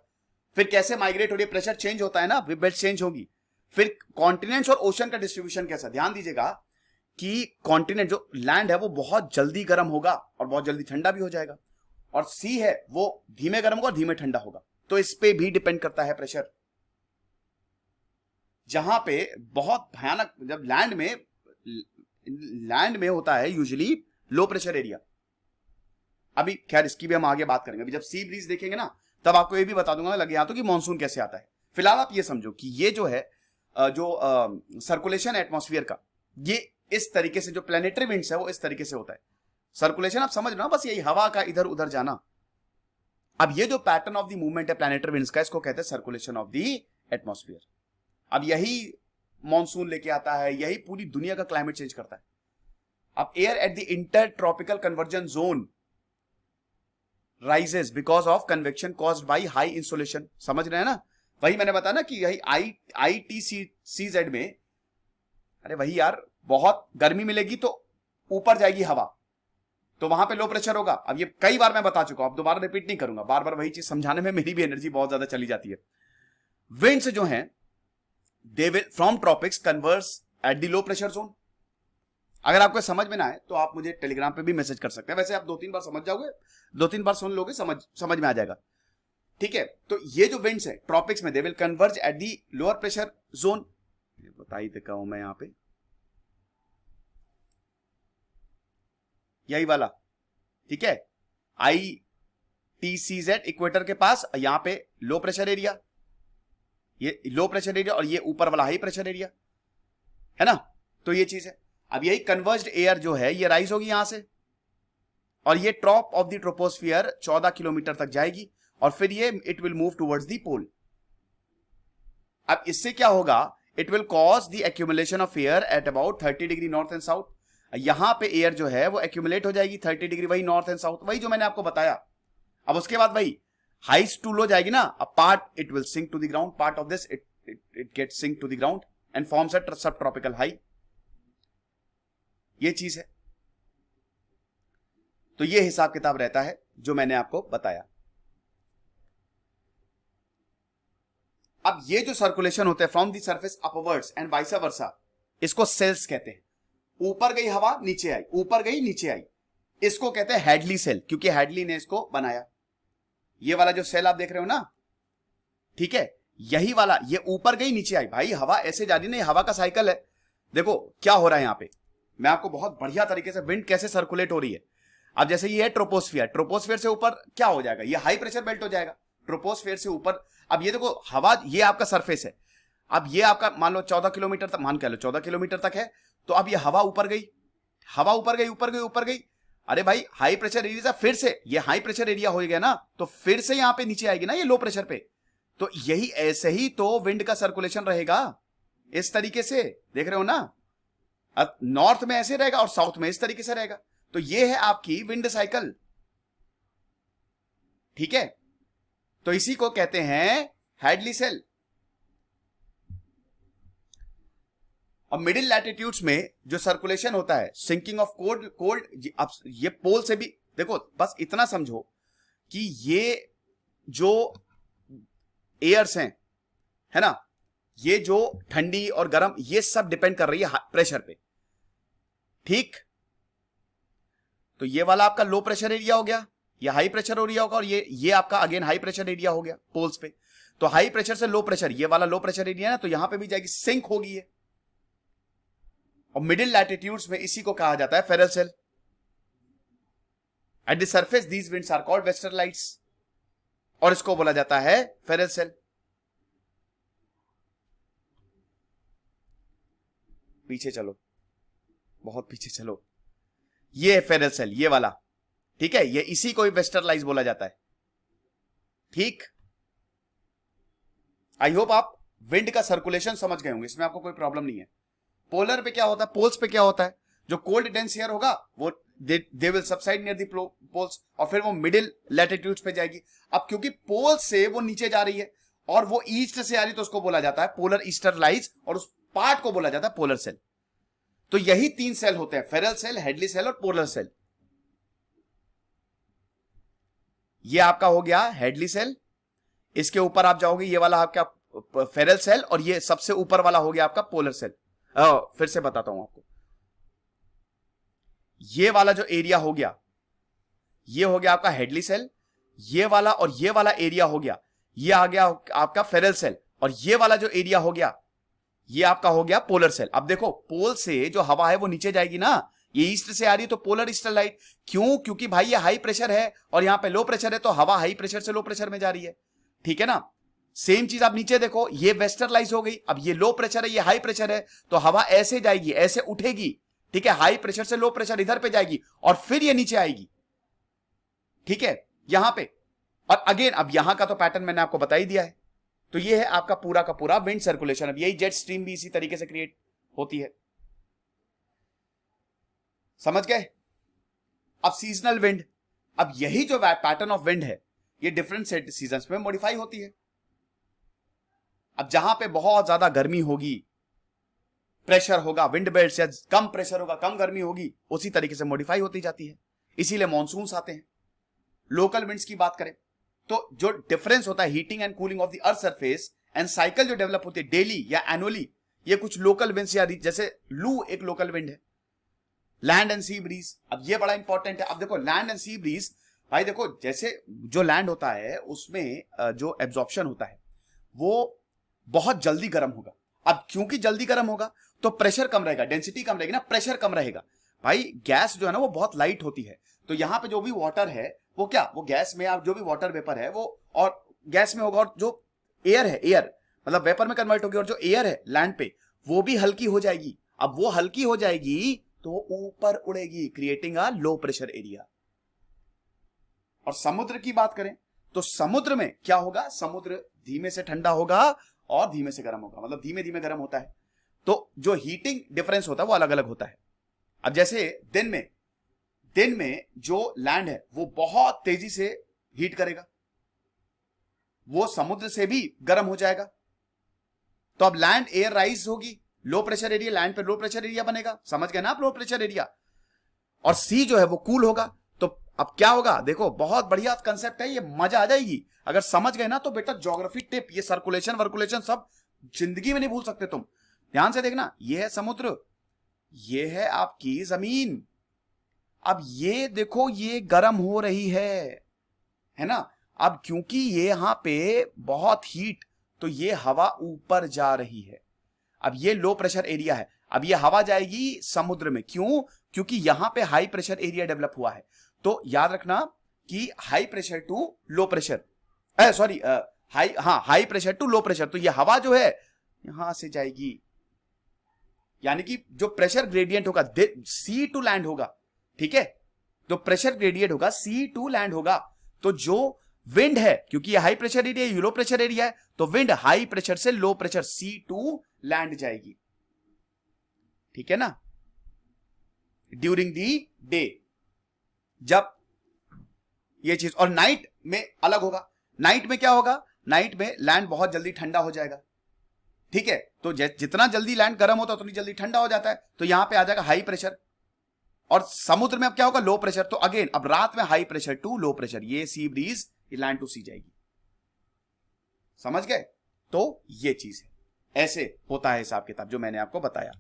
फिर कैसे माइग्रेट हो रही है, प्रेशर चेंज होता है ना, बेल्ट चेंज होगी। फिर कॉन्टिनेंट्स और ओशन का डिस्ट्रीब्यूशन कैसा, ध्यान दीजिएगा कि कॉन्टिनेंट जो लैंड है वो बहुत जल्दी गर्म होगा और बहुत जल्दी ठंडा भी हो जाएगा, और सी है वो धीमे गर्म होगा और धीमे ठंडा होगा। तो इस पे भी डिपेंड करता है प्रेशर। जहां पे बहुत भयानक, जब लैंड में होता है यूजुअली लो प्रेशर एरिया। अभी खैर इसकी भी हम आगे बात करेंगे, अभी जब सी ब्रीज देखेंगे ना तब आपको ये भी बता दूंगा लगे हाथों कि मॉनसून कैसे आता है। फिलहाल आप ये समझो कि ये जो है जो सर्कुलेशन एटमॉस्फेयर का, ये इस तरीके से, जो प्लैनेटरी विंड्स है वो इस तरीके से होता है। सर्कुलेशन आप समझ रहे हो, बस यही हवा का इधर उधर जाना। अब ये जो पैटर्न ऑफ द मूवमेंट है प्लैनेटरी विंड्स का, इसको कहते हैं सर्कुलेशन ऑफ द एटमॉस्फेयर। अब यही मॉनसून लेके आता है, यही पूरी दुनिया का क्लाइमेट चेंज करता है। अब air at the inter tropical conversion zone rises because of convection caused by high insolation, समझ रहे हैं ना। वही मैंने बताया ना कि यही ITCZ में, अरे वही यार, बहुत गर्मी मिलेगी तो ऊपर जाएगी हवा, तो वहां पे लो प्रेशर होगा। अब ये कई बार मैं बता चुका हूं, अब दोबारा रिपीट नहीं करूंगा, बार बार वही चीज समझाने में मेरी भी एनर्जी बहुत ज्यादा चली जाती है। विंड्स जो हैं they will from tropics converse at the low pressure zone. अगर आपको समझ में ना आए तो आप मुझे टेलीग्राम पे भी मैसेज कर सकते हैं, वैसे आप 2-3 बार समझ जाओगे, 2-3 बार सुन लोगे, समझ में आ जाएगा। ठीक है, तो ये जो विंड्स है ट्रॉपिक्स में they will converge at the lower pressure zone, बता ही देता हूं मैं यहां पे, यही वाला, ठीक है, ITCZ इक्वेटर के पास, यहां पे लो प्रेशर एरिया, ये लो प्रेशर एरिया, और ये ऊपर वाला हाई प्रेशर एरिया, है ना। तो ये चीज है। अब यही कन्वर्ज्ड एयर जो है ये राइज होगी यहां से, और ये top of the troposphere 14 kilometre तक जाएगी, और फिर ये it will move towards the pole. अब इससे क्या होगा, it will cause the accumulation of air at about 30 degree north and south. यहां पे एयर जो है वो एक्यूमुलेट हो जाएगी 30 डिग्री, वही नॉर्थ एंड साउथ, वही जो मैंने आपको बताया। अब उसके बाद वही हाइस्ट टू लो जाएगी ना, a part it will sink to the ground, part of this it get sink to the ground and forms a sub tropical high. ये चीज है। तो ये हिसाब किताब रहता है जो मैंने आपको बताया। अब ये जो सर्कुलेशन होता है from the surface upwards and vice versa, इसको सेल्स कहते हैं। ऊपर गई हवा नीचे आई, ऊपर गई नीचे आई, इसको कहते हैं हैडली सेल, क्योंकि हैडली ने इसको बनाया। ये वाला जो सेल आप देख रहे हो ना, ठीक है, यही वाला, ये ऊपर गई नीचे आई, भाई हवा ऐसे जा रही नहीं, हवा का साइकिल है। देखो क्या हो रहा है यहां पे, मैं आपको बहुत बढ़िया तरीके से विंड कैसे सर्कुलेट हो रही है। अब जैसे ये है ट्रोपोस्फियर, ट्रोपोस्फियर से ऊपर क्या हो जाएगा, ये हाई प्रेशर बेल्ट हो जाएगा ट्रोपोस्फियर से ऊपर। अब ये देखो हवा, ये आपका सरफेस है, अब ये आपका मान लो 14 किलोमीटर तक, मान के लो 14 किलोमीटर तक है, तो अब ये हवा ऊपर गई, हवा ऊपर गई, ऊपर गई, ऊपर गई। अरे भाई हाई प्रेशर एरिया फिर से ये हाई प्रेशर एरिया हो गया ना, तो फिर से यहां पे नीचे आएगी ना ये लो प्रेशर पे। तो यही ऐसे ही तो विंड का सर्कुलेशन रहेगा, इस तरीके से, देख रहे हो ना। अब नॉर्थ में ऐसे रहेगा और साउथ में इस तरीके से रहेगा। तो ये है आपकी विंड साइकिल, ठीक है। तो इसी को कहते हैं हैडली सेल। और मिडिल लैटिट्यूड्स में जो सर्कुलेशन होता है, सिंकिंग ऑफ कोल्ड, अब ये पोल से भी देखो, बस इतना समझो कि ये जो एयर्स हैं, है ना, ये जो ठंडी और गर्म, ये सब डिपेंड कर रही है प्रेशर पे, ठीक। तो ये वाला आपका लो प्रेशर एरिया हो गया, ये हाई प्रेशर एरिया होगा, और ये आपका अगेन हाई प्रेशर एरिया हो गया पोल्स पे। तो हाई प्रेशर से लो प्रेशर, ये वाला लो प्रेशर एरिया है ना, तो यहां पे भी जाएगी, सिंक होगी ये। और मिडिल लैटिट्यूड्स में इसी को कहा जाता है Ferrel cell. At the surface these winds are called westerlies, और इसको बोला जाता है फेरल सेल। पीछे चलो, बहुत पीछे चलो, ये है फेरल सेल, ये वाला, ठीक है। ये इसी को वेस्टरलाइज बोला जाता है, ठीक। आई होप आप विंड का सर्कुलेशन समझ गए होंगे, इसमें आपको कोई प्रॉब्लम नहीं है। पोलर पे क्या होता है, पोल्स पे क्या होता है, जो कोल्ड डेंस एयर होगा वो they will subside near the poles, और फिर वो मिडिल लैटिट्यूड्स पे जाएगी। अब क्योंकि पोल से वो नीचे जा रही है और वो ईस्ट से आ रही है, तो उसको बोला जाता है पोलर ईस्टरलाइज, और उस पार्ट को बोला जाता है पोलर सेल। तो यही तीन सेल होते हैं, फेरल सेल, हेडली सेल और पोलर सेल। ये आपका हो गया हेडली सेल, इसके ऊपर आप जाओगे, ये वाला आपका फेरल सेल, और ये सबसे ऊपर वाला हो गया आपका पोलर सेल। फिर से बताता हूं आपको, ये वाला जो एरिया हो गया, ये हो गया आपका हेडली सेल, ये वाला और ये वाला एरिया हो गया, ये आ गया आपका फेरल सेल, और ये वाला जो एरिया हो गया, ये आपका हो गया पोलर सेल। अब देखो, पोल से जो हवा है वो नीचे जाएगी ना, ये ईस्ट से आ रही है, तो पोलर ईस्टरलाइट। क्यों? क्योंकि भाई ये हाई प्रेशर है और यहां पे लो प्रेशर है, तो हवा हाई प्रेशर से लो प्रेशर में जा रही है, ठीक है ना। सेम चीज आप नीचे देखो, ये वेस्टरलाइज हो गई। अब ये लो प्रेशर है, ये हाई प्रेशर है, तो हवा ऐसे जाएगी, ऐसे उठेगी, ठीक है, हाई प्रेशर से लो प्रेशर इधर पे जाएगी, और फिर ये नीचे आएगी, ठीक है, यहां पे। और अगेन अब यहां का तो पैटर्न मैंने आपको बता ही दिया है। तो ये है आपका पूरा का पूरा विंड सर्कुलेशन। अब यही जेट स्ट्रीम भी इसी तरीके से क्रिएट होती है, समझ गए। अब सीजनल विंड, अब यही जो पैटर्न ऑफ विंड है, ये डिफरेंट सीजन्स में मॉडिफाई होती है। अब जहां पे बहुत ज्यादा गर्मी होगी, प्रेशर होगा विंड बेल्ट से, कम प्रेशर होगा, कम गर्मी होगी, उसी तरीके से मॉडिफाई होती जाती है। इसीलिए मॉनसून्स आते हैं। लोकल विंड्स की बात करें तो जो डिफरेंस होता है heating and cooling of the earth surface and cycle जो डेवलप होती है डेली या एनुअली, ये कुछ लोकल विंड्स, या जैसे लू एक लोकल विंड है। लैंड एंड सी ब्रीज, अब ये बड़ा इंपॉर्टेंट है। अब देखो लैंड एंड सी ब्रीज, भाई देखो जैसे जो लैंड होता है उसमें जो एब्जॉर्प्शन होता है वो बहुत जल्दी गर्म होगा। अब क्योंकि जल्दी गर्म होगा तो प्रेशर कम रहेगा, डेंसिटी कम रहेगी ना, प्रेशर कम रहेगा। भाई गैस जो है ना वो बहुत लाइट होती है, तो यहां पे जो भी वाटर है वो क्या, वो गैस में, आप जो भी वाटर वेपर है वो और गैस में होगा, और जो एयर है, एयर मतलब वेपर में कन्वर्ट होगी, और जो एयर है लैंड पे वो भी हल्की हो जाएगी। अब वो हल्की हो जाएगी तो ऊपर उड़ेगी, creating a low pressure area. और समुद्र की बात करें तो समुद्र में क्या होगा, समुद्र धीमे से ठंडा होगा और धीमे से गर्म होगा, मतलब धीमे धीमे गर्म होता है। तो जो हीटिंग डिफरेंस होता है वो अलग अलग होता है। अब जैसे दिन में जो लैंड है वो बहुत तेजी से हीट करेगा, वो समुद्र से भी गर्म हो जाएगा। तो अब लैंड एयर राइज होगी, लो प्रेशर एरिया, लैंड पे लो प्रेशर एरिया बनेगा, समझ गए ना आप, लो प्रेशर एरिया। और सी जो है वो कूल होगा। तो अब क्या होगा, देखो बहुत बढ़िया कंसेप्ट है ये, मजा आ जाएगी अगर समझ गए ना। तो बेटा ज्योग्राफी टिप, ये सर्कुलेशन वर्कुलेशन सब जिंदगी में नहीं भूल सकते तुम। ध्यान से देखना, ये है समुद्र, ये है आपकी जमीन। अब ये देखो ये गर्म हो रही है ना। अब क्योंकि ये यहां पे बहुत हीट, तो ये हवा ऊपर जा रही है। अब ये लो प्रेशर एरिया है, अब ये हवा जाएगी समुद्र में, क्यों? क्योंकि यहां पे हाई प्रेशर एरिया डेवलप हुआ है। तो याद रखना कि high pressure to low pressure, sorry high pressure to low pressure, तो ये हवा जो है यहां से जाएगी, यानी कि जो प्रेशर ग्रेडियंट होगा सी टू लैंड होगा, ठीक है, तो प्रेशर ग्रेडियंट होगा सी टू लैंड होगा, तो जो विंड है, क्योंकि ये हाई प्रेशर एरिया है, लो प्रेशर एरिया है, तो विंड हाई प्रेशर से low pressure sea to land जाएगी, ठीक है ना, ड्यूरिंग दी डे। जब ये चीज, और नाइट में अलग होगा। नाइट में क्या होगा, नाइट में लैंड बहुत जल्दी ठंडा हो जाएगा, ठीक है, तो जितना जल्दी लैंड गर्म होता है उतनी जल्दी ठंडा हो जाता है, तो यहां पे आ जाएगा हाई प्रेशर। और समुद्र में अब क्या होगा, लो प्रेशर, तो अगेन अब रात में high pressure to low pressure, ये sea breeze land to sea जाएगी, समझ गए। तो ये चीज है, ऐसे होता है हिसाब किताब जो मैंने आपको बताया,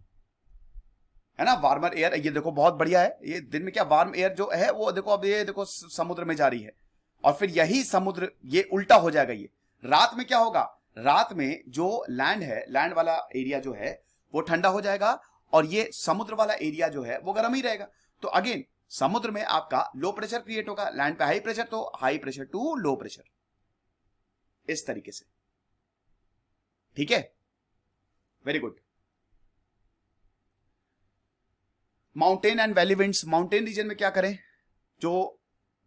है ना। वार्मर एयर, ये देखो बहुत बढ़िया है, ये दिन में क्या वार्म एयर जो है वो देखो, अब ये देखो समुद्र में जा रही है, और फिर यही समुद्र ये उल्टा हो जाएगा, ये रात में क्या होगा, रात में जो लैंड है, लैंड वाला एरिया जो है वो ठंडा हो जाएगा, और ये समुद्र वाला एरिया जो है वो गर्म ही रहेगा। तो अगेन समुद्र में आपका लो प्रेशर क्रिएट होगा, लैंड पे हाई प्रेशर, तो high pressure to low pressure, इस तरीके से, ठीक है, very good. Mountain and valley winds, mountain region में क्या करें, जो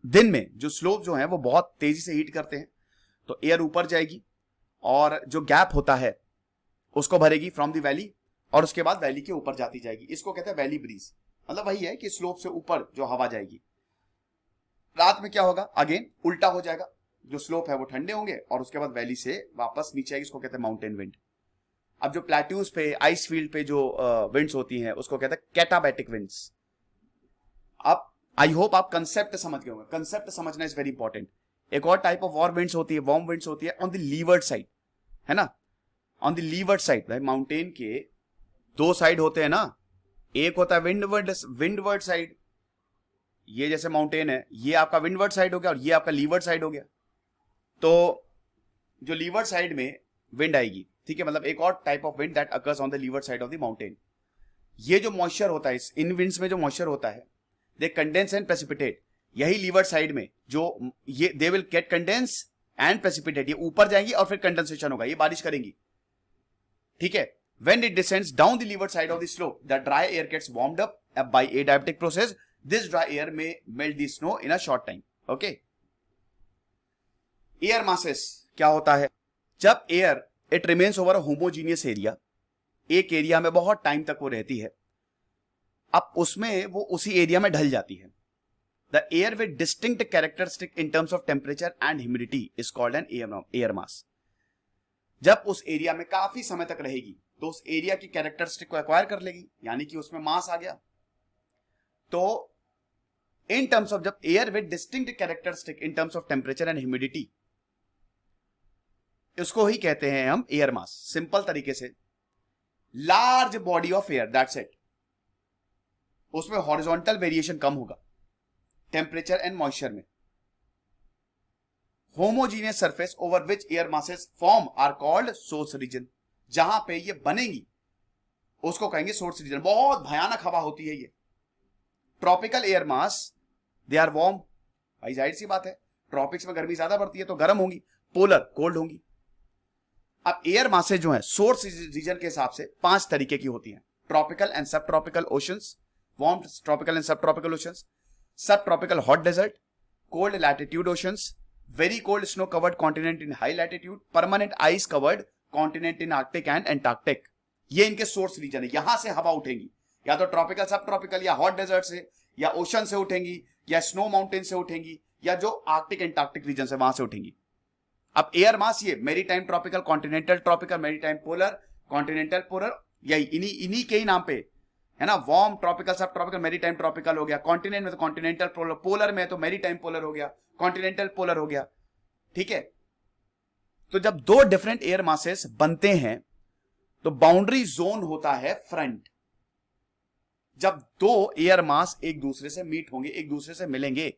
दिन में जो स्लोप जो है वो बहुत तेजी से हीट करते हैं, तो एयर ऊपर जाएगी और जो गैप होता है उसको भरेगी फ्रॉम द वैली, और उसके बाद वैली के ऊपर जाती जाएगी, इसको कहते हैं वैली ब्रीज। मतलब वही है कि स्लोप से ऊपर जो हवा जाएगी। रात में क्या होगा, अगेन उल्टा हो जाएगा, जो स्लोप है वो ठंडे होंगे और उसके बाद वैली से वापस नीचे आएगी, इसको कहते हैं माउंटेन विंड। अब जो प्लेट्यूज पे, आइस फील्ड पे जो विंड्स होती हैं उसको कहते हैं कैटाबैटिक विंड्स। अब आई होप आप कंसेप्ट समझ गए होंगे, कंसेप्ट समझना इज वेरी इंपॉर्टेंट। एक और टाइप ऑफ वार्म विंड्स होती है, वार्म विंड्स होती है ऑन द लीवर्ड साइड, है ना, ऑन द लीवर्ड साइड। भाई माउंटेन के दो साइड होते हैं ना, एक होता है विंडवर्ड साइड, ये जैसे माउंटेन है ये आपका विंडवर्ड साइड हो गया, और ये आपका लीवर्ड साइड हो गया। तो जो लीवर्ड साइड में विंड आएगी, ठीक है, मतलब एक और type of wind that occurs on the levered side of the mountain. ये जो मॉइस्चर होता है, इन विंड्स में जो मॉइस्चर होता है, दे कंडेंस एंड प्रेसिपिटेट। यही लीवर्ड साइड में जो ये they will get condense and precipitate, ये ऊपर जाएंगी और फिर कंडेंसेशन होगा, ये बारिश करेंगी, ठीक है। When it descends down the leeward side of the slope, the dry air gets warmed up by adiabatic process. This dry air may melt the snow in a short time. Okay. Air masses क्या होता है, जब air it remains over a homogeneous area, एक एरिया में बहुत टाइम तक वो रहती है, अब उसमें वो उसी एरिया में ढल जाती है। The air with distinct characteristic in terms of temperature and humidity is called an air mass. जब उस एरिया में काफी समय तक रहेगी तो उस एरिया की कैरेक्टरिस्टिक को एक्वायर कर लेगी, यानी कि उसमें मास आ गया। तो इन टर्म्स ऑफ, जब air with distinct characteristic in terms of temperature and humidity, उसको ही कहते हैं हम एयर मास। सिंपल तरीके से large body of air, that's it, उसमें हॉरिजॉन्टल वेरिएशन कम होगा टेम्परेचर एंड मॉइस्चर में। Homogeneous surface over which air masses form are called source region. जहां पे ये बनेंगी उसको कहेंगे सोर्स रीजन। बहुत भयानक हवा होती है ये। Tropical air mass they are warm, भाई जाहिर सी बात है, ट्रॉपिक्स में गर्मी ज्यादा पड़ती है तो गर्म होंगी, पोलर कोल्ड होंगी। अब एयर मासेज जो है सोर्स रीजन के हिसाब से 5 तरीके की होती हैं, tropical and sub tropical oceans, warm tropical and sub tropical oceans, sub tropical hot desert, cold latitude oceans, very cold snow covered continent in high latitude, permanent ice covered continent in Arctic and Antarctic. ये इनके सोर्स रीजन है, यहां से हवा उठेंगी, या तो ट्रॉपिकल सब ट्रॉपिकल या हॉट डेजर्ट से, या ओशन से उठेंगी, या स्नो माउंटेन से उठेंगी, या जो आर्कटिक एंटार्क्टिक रीजन से वहां से उठेंगी। अब एयर मास ये maritime tropical, continental tropical, maritime polar, continental polar, यही इन्हीं के ही नाम पे है ना। वार्म ट्रॉपिकल सब ट्रॉपिकल मेरीटाइम ट्रॉपिकल हो गया, कॉन्टिनेंट में तो कॉन्टिनेंटल पोलर, पोलर में तो मेरीटाइम पोलर हो गया, कॉन्टिनेंटल पोलर हो गया, ठीक है। तो जब दो डिफरेंट एयर मासेस बनते हैं तो बाउंड्री जोन होता है फ्रंट। जब दो एयर मास एक दूसरे से मीट होंगे, एक दूसरे से मिलेंगे,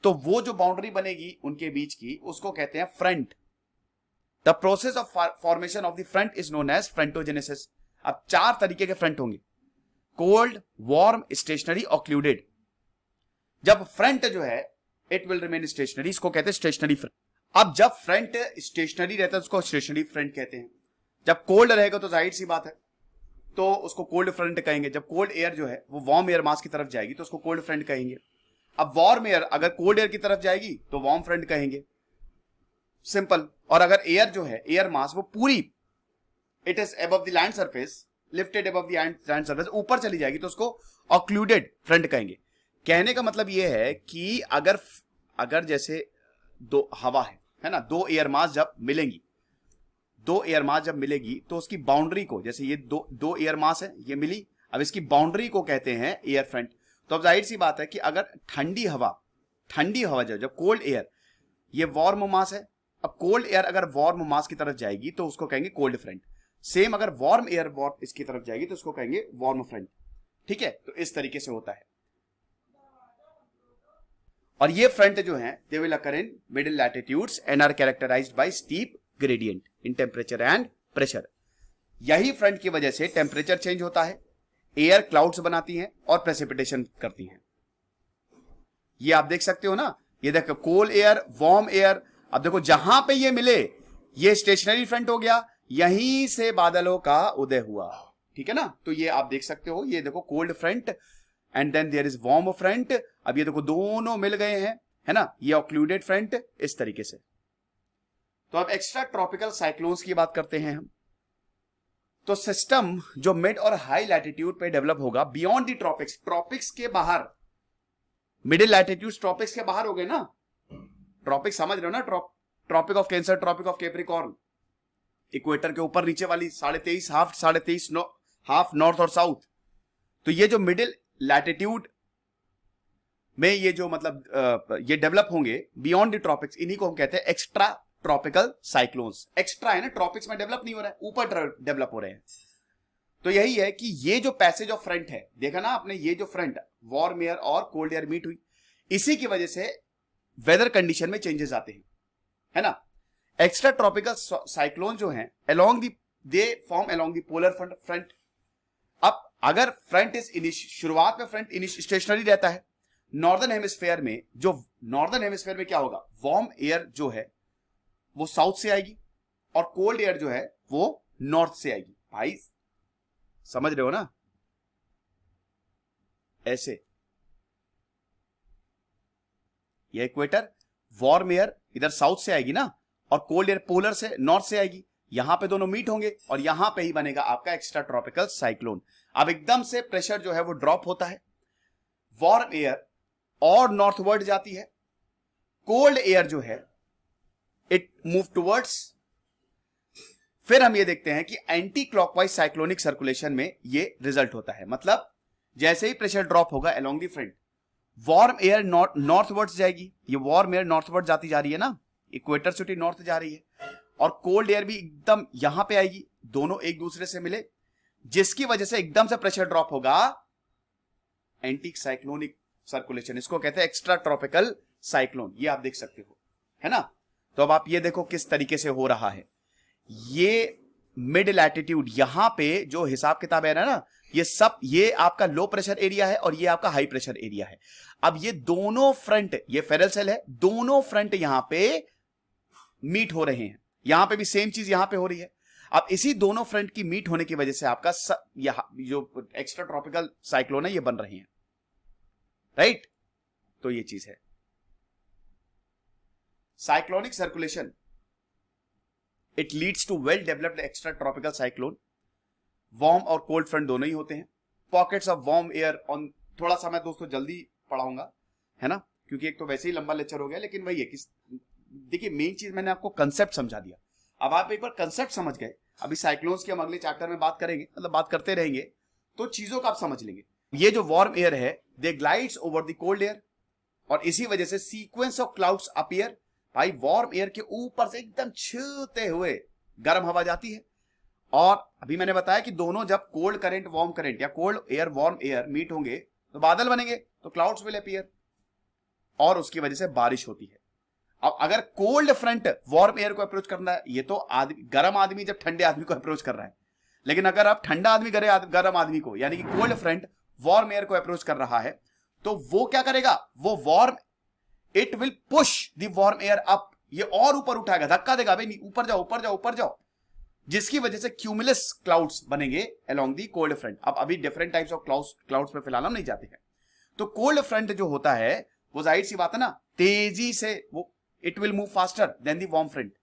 तो वो जो बाउंड्री बनेगी उनके बीच की उसको कहते हैं front. The process of formation of the front is known as frontogenesis. अब 4 तरीके के फ्रंट होंगे, कोल्ड, वार्म, स्टेशनरी, ऑक्लूडेड। जब फ्रंट जो है इट विल रिमेन स्टेशनरी, इसको कहते हैं स्टेशनरी फ्रंट। अब जब फ्रंट स्टेशनरी रहता है उसको स्टेशनरी फ्रंट कहते हैं। जब कोल्ड रहेगा तो जाहिर सी बात है तो उसको कोल्ड फ्रंट कहेंगे। जब कोल्ड एयर जो है वो वार्म एयर मास की तरफ जाएगी तो उसको कोल्ड फ्रंट कहेंगे। अब वार्म एयर अगर कोल्ड एयर की तरफ जाएगी तो वार्म फ्रंट कहेंगे, सिंपल। और अगर एयर जो है, एयर मास वो पूरी it is above the land surface, lifted above the land surface, ऊपर चली जाएगी तो उसको ऑक्लूडेड फ्रंट कहेंगे। कहने का मतलब ये है कि अगर जैसे दो हवा है ना, दो एयर मास जब मिलेंगी, दो एयर मास जब मिलेगी तो उसकी बाउंड्री को, जैसे ये दो एयर मास है, ये मिली, अब इसकी बाउंड्री को कहते हैं एयर फ्रंट। तो अब जाहिर सी बात है कि अगर ठंडी हवा जब कोल्ड एयर, ये वार्म मास है, अब कोल्ड एयर अगर वार्म मास की तरफ जाएगी तो उसको कहेंगे कोल्ड फ्रंट। सेम अगर वार्म एयर इसकी तरफ जाएगी तो उसको कहेंगे वार्म फ्रंट। ठीक है, तो इस तरीके से होता है। और ये फ्रंट जो है they will occur in middle latitudes and are characterised by steep gradient in temperature and pressure. यही फ्रंट की वजह से टेम्परेचर चेंज होता है, एयर क्लाउड्स बनाती हैं और प्रेसिपिटेशन करती हैं। ये आप देख सकते हो ना, ये देखो कोल्ड एयर, वार्म एयर। अब देखो जहां पे ये मिले, ये स्टेशनरी फ्रंट हो गया, यहीं से बादलों का उदय हुआ। ठीक है ना, तो ये आप देख सकते हो, ये देखो cold front and then there is warm front. अब ये देखो दोनों मिल गए हैं, है ना, ये ऑक्लूडेड फ्रंट इस तरीके से। तो अब एक्स्ट्रा ट्रॉपिकल साइक्लोन्स की बात करते हैं हम। तो सिस्टम जो मिड और हाई लैटिट्यूड पे डेवलप होगा बियॉन्ड द ट्रॉपिक्स, ट्रॉपिक्स के बाहर, मिडिल लैटिट्यूड ट्रॉपिक्स के बाहर हो गए ना, ट्रॉपिक समझ रहे हो ना, Tropic of Cancer, Tropic of Capricorn, equator के ऊपर नीचे वाली 23.5 हाफ नॉर्थ और साउथ। तो ये जो मिडिल लैटिट्यूड में ये जो मतलब ये डेवलप होंगे बियॉन्ड द ट्रॉपिक्स, इन्हीं को हम कहते हैं एक्स्ट्रा ट्रॉपिकल साइक्लोन्स। एक्स्ट्रा है ना, ट्रॉपिक्स में डेवलप नहीं हो रहा है, ऊपर डेवलप हो रहे हैं। तो यही है कि ये जो पैसेज ऑफ फ्रंट है, देखा ना आपने, ये जो फ्रंट वार्म एयर और कोल्ड एयर मीट हुई, इसी की वजह से वेदर कंडीशन में चेंजेस आते हैं, है ना। एक्स्ट्रा ट्रॉपिकल साइक्लोन जो हैं they form along the polar front. अब अगर फ्रंट शुरुआत में फ्रंट स्टेशनरी रहता है, नॉर्दर्न हेमिस्फेयर में, जो नॉर्दर्न हेमिस्फेयर में क्या होगा, वार्म एयर जो है वो साउथ से आएगी और कोल्ड एयर जो है वो नॉर्थ से आएगी। भाई समझ रहे हो ना, ऐसे ये इक्वेटर, वार्म एयर इधर साउथ से आएगी ना, और कोल्ड एयर पोलर से नॉर्थ से आएगी, यहां पे दोनों मीट होंगे और यहां पे ही बनेगा आपका एक्स्ट्रा ट्रॉपिकल साइक्लोन। अब एकदम से प्रेशर जो है वो ड्रॉप होता है, वार्म एयर और नॉर्थवर्ड जाती है, कोल्ड एयर जो है इट मूव टुवर्ड्स। फिर हम ये देखते हैं कि एंटी क्लॉकवाइज साइक्लोनिक सर्कुलेशन में ये रिजल्ट होता है। मतलब जैसे ही प्रेशर ड्रॉप होगा along the front, warm air northward जाएगी, ये वार्म एयर नॉर्थवर्ड जाती जा रही है ना, इक्वेटर से नॉर्थ जा रही है, और कोल्ड एयर भी एकदम यहां पे आएगी, दोनों एक दूसरे से मिले, जिसकी वजह से एकदम से प्रेशर ड्रॉप होगा, एंटी साइक्लोनिक सर्कुलेशन, इसको कहते हैं एक्स्ट्रा ट्रॉपिकल साइक्लोन। ये आप देख सकते हो, है ना। तो अब आप ये देखो किस तरीके से हो रहा है। ये मिड लैटिट्यूड, यहां पे जो हिसाब किताब है ना, ये आपका लो प्रेशर एरिया है और ये आपका हाई प्रेशर एरिया है। अब ये दोनों फ्रंट, ये फेरल सेल है, दोनों फ्रंट यहां पे मीट हो रहे हैं, यहां पे भी सेम चीज यहां पे हो रही है। अब इसी दोनों फ्रंट की मीट होने की वजह से आपका जो एक्स्ट्रा ट्रॉपिकल साइक्लोन है ये बन रहे हैं, राइट। तो ये चीज है cyclonic circulation, it leads to well developed extra tropical cyclone. Warm और कोल्ड फ्रंट दोनों ही होते हैं, pockets of warm air on. थोड़ा सा मैं दोस्तों जल्दी पढ़ाऊंगा, है ना, क्योंकि एक तो वैसे ही लंबा लेक्चर हो गया, लेकिन वही है कि देखिए मेन चीज मैंने आपको कंसेप्ट समझा दिया। अब आप एक बार कंसेप्ट समझ गए, अभी साइक्लोन्स की हम अगले चैप्टर में बात करेंगे, मतलब बात करते रहेंगे, तो चीजों को आप समझ लेंगे। ये जो वार्म एयर है they glides over the cold air, और इसी वजह से सीक्वेंस ऑफ क्लाउड्स अपीयर। भाई वार्म एयर के ऊपर से एकदम छूते हुए गर्म हवा जाती है, और अभी मैंने बताया कि दोनों जब कोल्ड करंट वार्म करंट या cold air warm air meet होंगे तो बादल बनेंगे, तो क्लाउड्स विल अपीयर, और उसकी वजह से बारिश होती है। अब अगर कोल्ड फ्रंट वार्म एयर को अप्रोच करना है, ये तो गर्म आदमी जब ठंडे आदमी को अप्रोच कर रहा है, लेकिन अगर आप ठंडा आदमी गर्म आदमी को, यानी कि कोल्ड फ्रंट वार्म एयर को अप्रोच कर रहा है, तो वो क्या करेगा, वो warm, it will push the warm air up, ये और ऊपर उठाएगा, धक्का देगा, भाई ऊपर जाओ ऊपर जाओ ऊपर जाओ। जिसकी वजह से क्यूमुलस क्लाउड्स बनेंगे अलोंग दी कोल्ड फ्रंट। अब अभी डिफरेंट टाइप्स ऑफ क्लाउड्स पे फिलहाल हम नहीं जाते हैं। तो कोल्ड फ्रंट जो होता है वो जाहिर सी बात है ना, तेजी से वो it will move faster than the warm front,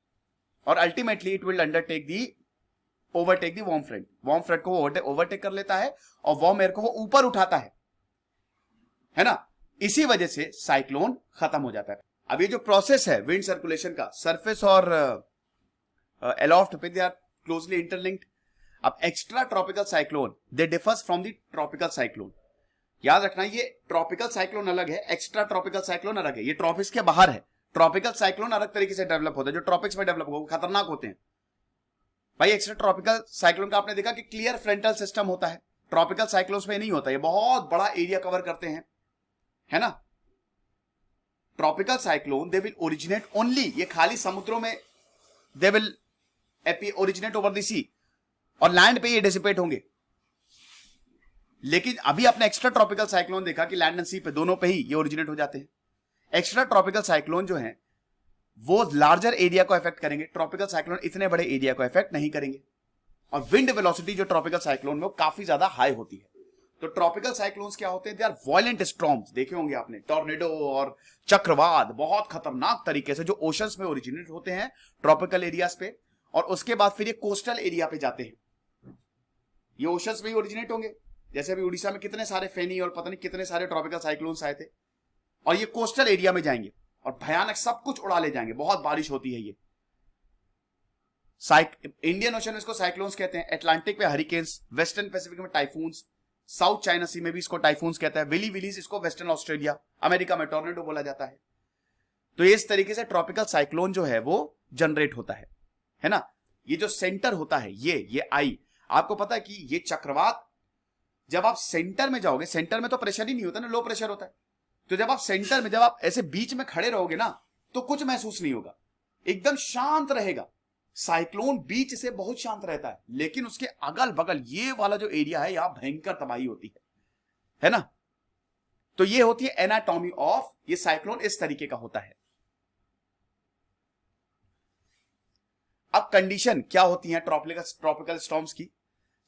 और ultimately it will overtake the warm front. Warm front को वो ओवरटेक कर लेता है और वार्म एयर को वो ऊपर उठाता है ना। इसी वजह से साइक्लोन खत्म हो जाता है। अब ये जो प्रोसेस है विंड सर्कुलेशन का, सरफेस और एलॉफ्ट पे दे आर क्लोजली इंटरलिंक्ड। अब extra tropical cyclone they differs from the tropical cyclone. याद रखना, ये ट्रॉपिकल साइक्लोन अलग है, एक्स्ट्रा ट्रॉपिकल साइक्लोन अलग है। ये ट्रॉपिक्स के बाहर है। ट्रॉपिकल साइक्लोन अलग तरीके से डेवलप होता है, जो ट्रॉपिक्स में डेवलप होगा खतरनाक होते हैं भाई। एक्स्ट्रा ट्रॉपिकल साइक्लोन का आपने देखा कि क्लियर फ्रंटल सिस्टम होता है, ट्रॉपिकल साइक्लोन्स में नहीं होता। ये बहुत बड़ा एरिया कवर करते हैं, है ना। Tropical cyclone they will originate only, ये खाली समुद्रों में they will originate over the sea, और लैंड पे ये डिसिपेट होंगे। लेकिन अभी आपने एक्स्ट्रा ट्रॉपिकल साइक्लोन देखा कि लैंड एंड सी पे दोनों पे ही ये ओरिजिनेट हो जाते हैं। एक्स्ट्रा ट्रॉपिकल साइक्लोन जो है वो लार्जर एरिया को इफेक्ट करेंगे, ट्रॉपिकल साइक्लोन इतने बड़े एरिया को इफेक्ट नहीं करेंगे। और विंड वेलोसिटी जो ट्रॉपिकल साइक्लोन में वो काफी ज्यादा हाई होती है। तो ट्रॉपिकल साइक्लोन्स क्या होते हैं, दे आर वायलेंट स्टॉर्म्स। देखे होंगे आपने टॉर्नेडो और चक्रवात, बहुत खतरनाक तरीके से जो ओशंस में ओरिजिनेट होते हैं ट्रॉपिकल एरियाज पे, और उसके बाद फिर ये कोस्टल एरिया पे जाते हैं। ये ओशंस में ही ओरिजिनेट होंगे। जैसे अभी उड़ीसा में कितने सारे फेनी और पता नहीं कितने सारे ट्रॉपिकल साइक्लोन्स आए थे, और ये कोस्टल एरिया में जाएंगे और भयानक सब कुछ उड़ा ले जाएंगे। बहुत बारिश होती है ये। इंडियन ओशन में इसको साइक्लोन्स कहते हैं, अटलांटिक में हरिकेन्स, वेस्टर्न पैसिफिक में टाइफून्स, साउथ चाइना सी में भी इसको टाइफून्स कहता है, विलीज इसको वेस्टर्न ऑस्ट्रेलिया, अमेरिका में टॉर्नेडो बोला जाता है। तो इस तरीके से ट्रॉपिकल साइक्लोन जो है वो जनरेट होता है ना। ये जो सेंटर होता है ये आई, आपको पता है कि ये चक्रवात जब आप सेंटर में जाओगे, सेंटर में तो प्रेशर ही नहीं होता ना, लो प्रेशर होता है। तो जब आप सेंटर में, जब आप ऐसे बीच में खड़े रहोगे ना, तो कुछ महसूस नहीं होगा, एकदम शांत रहेगा। साइक्लोन बीच से बहुत शांत रहता है, लेकिन उसके अगल बगल ये वाला जो एरिया है यहां भयंकर तबाही होती है ना। तो ये होती है एनाटॉमी ऑफ ये साइक्लोन, इस तरीके का होता है। अब कंडीशन क्या होती है ट्रॉपिकल स्टॉर्म्स की।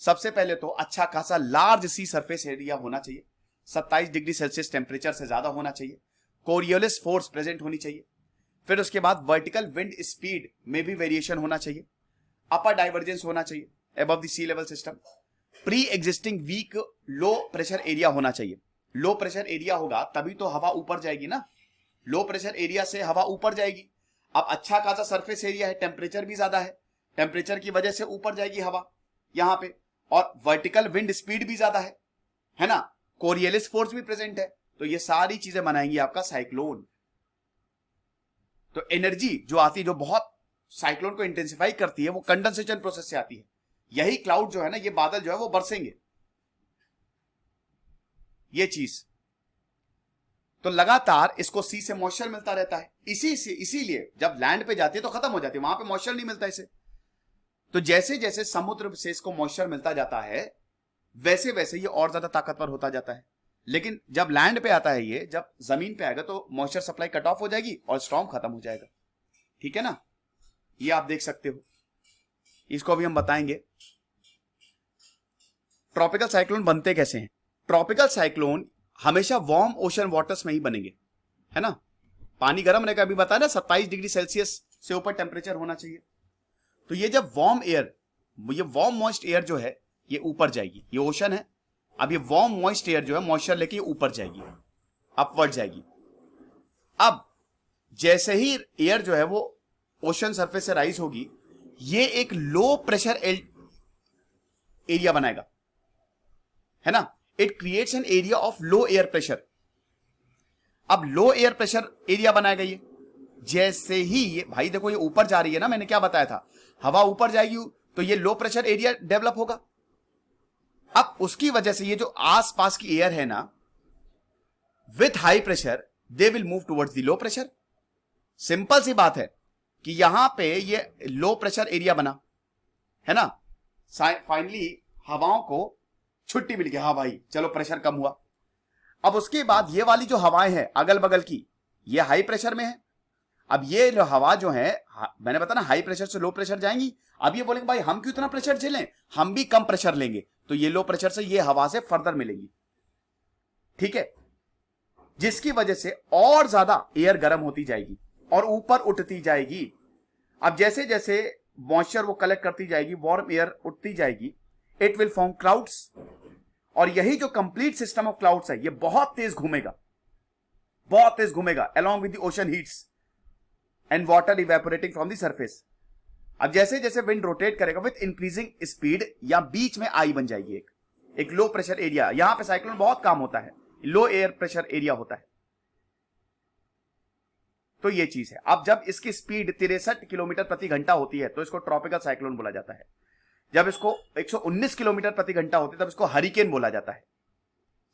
सबसे पहले तो अच्छा खासा लार्ज सी सरफेस एरिया होना चाहिए, 27 डिग्री सेल्सियस टेम्परेचर से ज्यादा होना चाहिए, कोरियोलिस फोर्स प्रेजेंट होनी चाहिए। फिर उसके बाद वर्टिकल विंड स्पीड में भी वेरिएशन होना चाहिए, अपर डाइवर्जेंस होना चाहिए above the sea level system, pre existing weak low pressure area होना चाहिए। लो प्रेशर एरिया होगा तभी तो हवा ऊपर जाएगी ना, लो प्रेशर एरिया से हवा ऊपर जाएगी। अब अच्छा खासा सरफेस एरिया है, टेम्परेचर भी ज्यादा है, टेम्परेचर की वजह से ऊपर जाएगी हवा यहां पे, और वर्टिकल विंड स्पीड भी ज्यादा है ना, कोरियोलिस फोर्स भी प्रेजेंट है। तो ये सारी चीजें बनाएंगी आपका साइक्लोन। तो एनर्जी जो आती है, जो बहुत साइक्लोन को इंटेंसिफाई करती है, वो कंडेंसेशन प्रोसेस से आती है। यही क्लाउड जो है ना, ये बादल जो है वो बरसेंगे, ये चीज। तो लगातार इसको सी से मॉइस्चर मिलता रहता है, इसीलिए जब लैंड पे जाती है तो खत्म हो जाती है, वहां पे मॉइस्चर नहीं मिलता इसे। तो जैसे जैसे समुद्र से इसको मॉइस्चर मिलता जाता है, वैसे वैसे ये और ज्यादा ताकतवर होता जाता है। लेकिन जब लैंड पे आता है, ये जब जमीन पे आएगा तो मॉइस्चर सप्लाई कट ऑफ हो जाएगी और स्टॉर्म खत्म हो जाएगा। ठीक है ना, ये आप देख सकते हो, इसको भी हम बताएंगे। ट्रॉपिकल साइक्लोन बनते कैसे हैं। ट्रॉपिकल साइक्लोन हमेशा वार्म ओशन वाटर्स में ही बनेंगे, है ना। पानी गर्म रहेगा, अभी बताया ना 27 डिग्री सेल्सियस से ऊपर टेम्परेचर होना चाहिए। तो ये जब वार्म एयर, ये वार्म मॉइस्ट एयर जो है ये ऊपर जाएगी, ये ओशन है। अब ये वार्म मॉइस्ट एयर जो है मॉइस्चर लेके ऊपर जाएगी, अपवर्ड जाएगी। अब जैसे ही एयर जो है वो ओशन सरफेस से राइज होगी, ये एक लो प्रेशर एरिया बनाएगा, है ना। It creates an area of low air pressure. अब लो एयर प्रेशर एरिया बनाएगा ये। जैसे ही ये, भाई देखो ये ऊपर जा रही है ना, मैंने क्या बताया था, हवा ऊपर जाएगी तो ये लो प्रेशर एरिया डेवलप होगा। अब उसकी वजह से ये जो आसपास की एयर है ना, with high pressure they will move towards the low pressure. Simple सी बात है कि यहां पे ये लो प्रेशर एरिया बना, है ना। फाइनली हवाओं को छुट्टी मिल गई, हाँ भाई चलो प्रेशर कम हुआ। अब उसके बाद ये वाली जो हवाएं हैं अगल बगल की, ये हाई प्रेशर में है। अब ये हवा जो है मैंने बताया ना, हाई प्रेशर से लो प्रेशर जाएंगी। अब ये बोलेंगे भाई हम क्यों इतना प्रेशर झेलें, हम भी कम प्रेशर लेंगे, तो ये लो प्रेशर से ये हवा से फर्दर मिलेंगी, ठीक है, जिसकी वजह से और ज्यादा एयर गर्म होती जाएगी और ऊपर उठती जाएगी। अब जैसे जैसे मॉइस्चर वो कलेक्ट करती जाएगी, वार्म एयर उठती जाएगी, इट विल फॉर्म क्लाउड्स, और यही जो कंप्लीट सिस्टम ऑफ क्लाउड्स है ये बहुत तेज घूमेगा, बहुत तेज घूमेगा along with the ocean heats and water evaporating from the surface. अब जैसे जैसे विंड रोटेट करेगा विद इंक्रीजिंग स्पीड, या बीच में आई बन जाएगी एक लो प्रेशर एरिया। यहां पे साइक्लोन बहुत काम होता है, लो एयर प्रेशर एरिया होता है, तो ये चीज है। अब जब इसकी स्पीड 63 किलोमीटर प्रति घंटा होती है तो इसको ट्रॉपिकल साइक्लोन बोला जाता है। जब इसको 119 किलोमीटर प्रति घंटा होती है तब इसको हरिकेन बोला जाता है।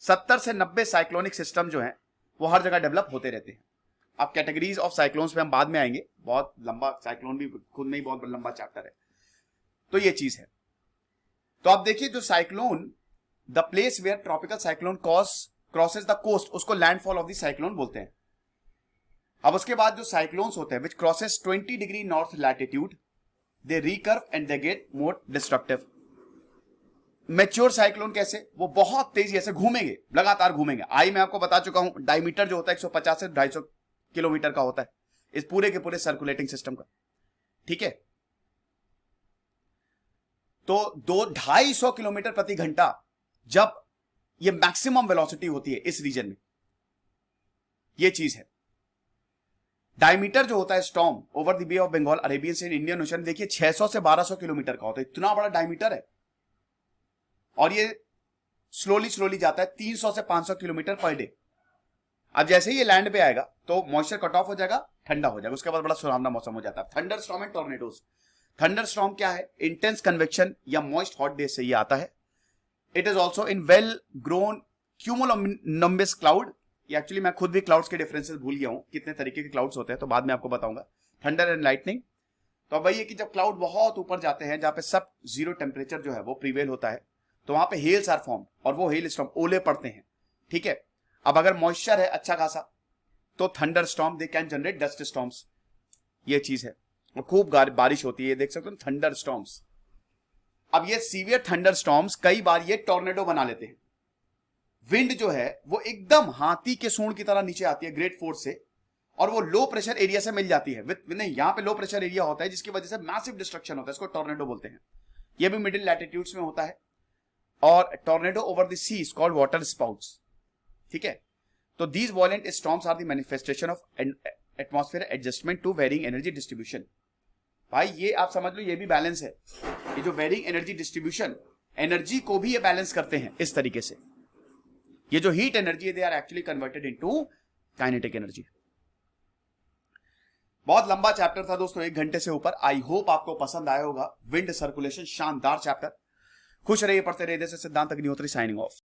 70 से 90 साइक्लोनिक सिस्टम जो है वो हर जगह डेवलप होते रहते हैं। अब कैटेगरीज ऑफ साइक्लोन्स पे हम बाद में आएंगे, बहुत लंबा साइक्लोन भी खुद में ही बहुत लंबा चैप्टर है, तो ये चीज है। तो आप देखिए जो cyclone, the place where tropical cyclone crosses the coast, उसको लैंडफॉल ऑफ द साइक्लोन बोलते हैं। अब उसके बाद जो साइक्लोन्स होते हैं which crosses 20 degree north latitude, they recurve and they get more destructive. Mature cyclone कैसे, वो बहुत तेजी ऐसे घूमेंगे, लगातार घूमेंगे। आई मैं आपको बता चुका हूं, डायमीटर जो होता है 150 से 250 किलोमीटर का होता है इस पूरे के पूरे सर्कुलेटिंग सिस्टम का, ठीक है। तो 250 किलोमीटर प्रति घंटा जब ये मैक्सिमम वेलोसिटी होती है इस रीजन में, ये चीज है। डायमीटर जो होता है storm over the Bay of Bengal, Arabian Sea, Indian Ocean, देखिए 600 से 1200 किलोमीटर का होता है, इतना बड़ा डायमीटर है। और ये स्लोली जाता है 300 से 500 किलोमीटर पर डे। अब जैसे ही ये लैंड पे आएगा तो मॉइस्चर कट ऑफ हो जाएगा, ठंडा हो जाएगा, उसके बाद बड़ा सुहावना मौसम हो जाता है। Thunder storm and tornadoes. Thunder storm क्या है, इंटेंस कन्वेक्शन या मॉइस्ट हॉट डेज से ये आता है। It is also in well grown cumulonimbus cloud. Actually मैं खुद भी क्लाउड्स के डिफरेंसेस भूल गया हूं, कितने तरीके के क्लाउड्स होते हैं, तो बाद में आपको बताऊंगा। थंडर एंड लाइटनिंग, तो अब वही है कि जब क्लाउड बहुत ऊपर जाते हैं, जहां पे सब जीरो टेम्परेचर जो है वो प्रिवेल होता है, तो वहां पे हेल्स आर फॉर्म, और वो हेल स्टॉर्म, ओले पड़ते हैं, ठीक है। अब अगर मॉइस्चर है अच्छा खासा तो thunder storm they can generate dust storms, ये चीज है। और खूब बारिश होती है, देख सकते हो थंडर स्टॉर्म्स। अब ये सीवियर थंडर स्टॉर्म्स कई बार ये टॉर्नेडो बना लेते हैं। विंड जो है वो एकदम हाथी के सूंड की तरह नीचे आती है ग्रेट फोर्स से, और वो लो प्रेशर एरिया से मिल जाती है विद, नहीं यहां पे लो प्रेशर एरिया होता है जिसकी वजह से मैसिव डिस्ट्रक्शन होता है, इसको टॉर्नेडो बोलते हैं। ये भी मिडिल लैटिट्यूड्स में होता है। और tornado over the sea is called water spouts, ठीक है। तो these violent storms are the manifestation of atmosphere adjustment to varying energy distribution. भाई ये आप समझ लो, ये भी बैलेंस है। ये जो वेरिंग एनर्जी डिस्ट्रीब्यूशन, एनर्जी को भी ये बैलेंस करते हैं इस तरीके से। ये जो हीट एनर्जी है, they are actually converted into kinetic energy. बहुत लंबा चैप्टर था दोस्तों, 1 घंटे से ऊपर। आई होप आपको पसंद आया होगा। विंड सर्कुलेशन, शानदार चैप्टर। खुश रहिए, पढ़ते रहिए। सिद्धांत अग्निहोत्री साइनिंग ऑफ।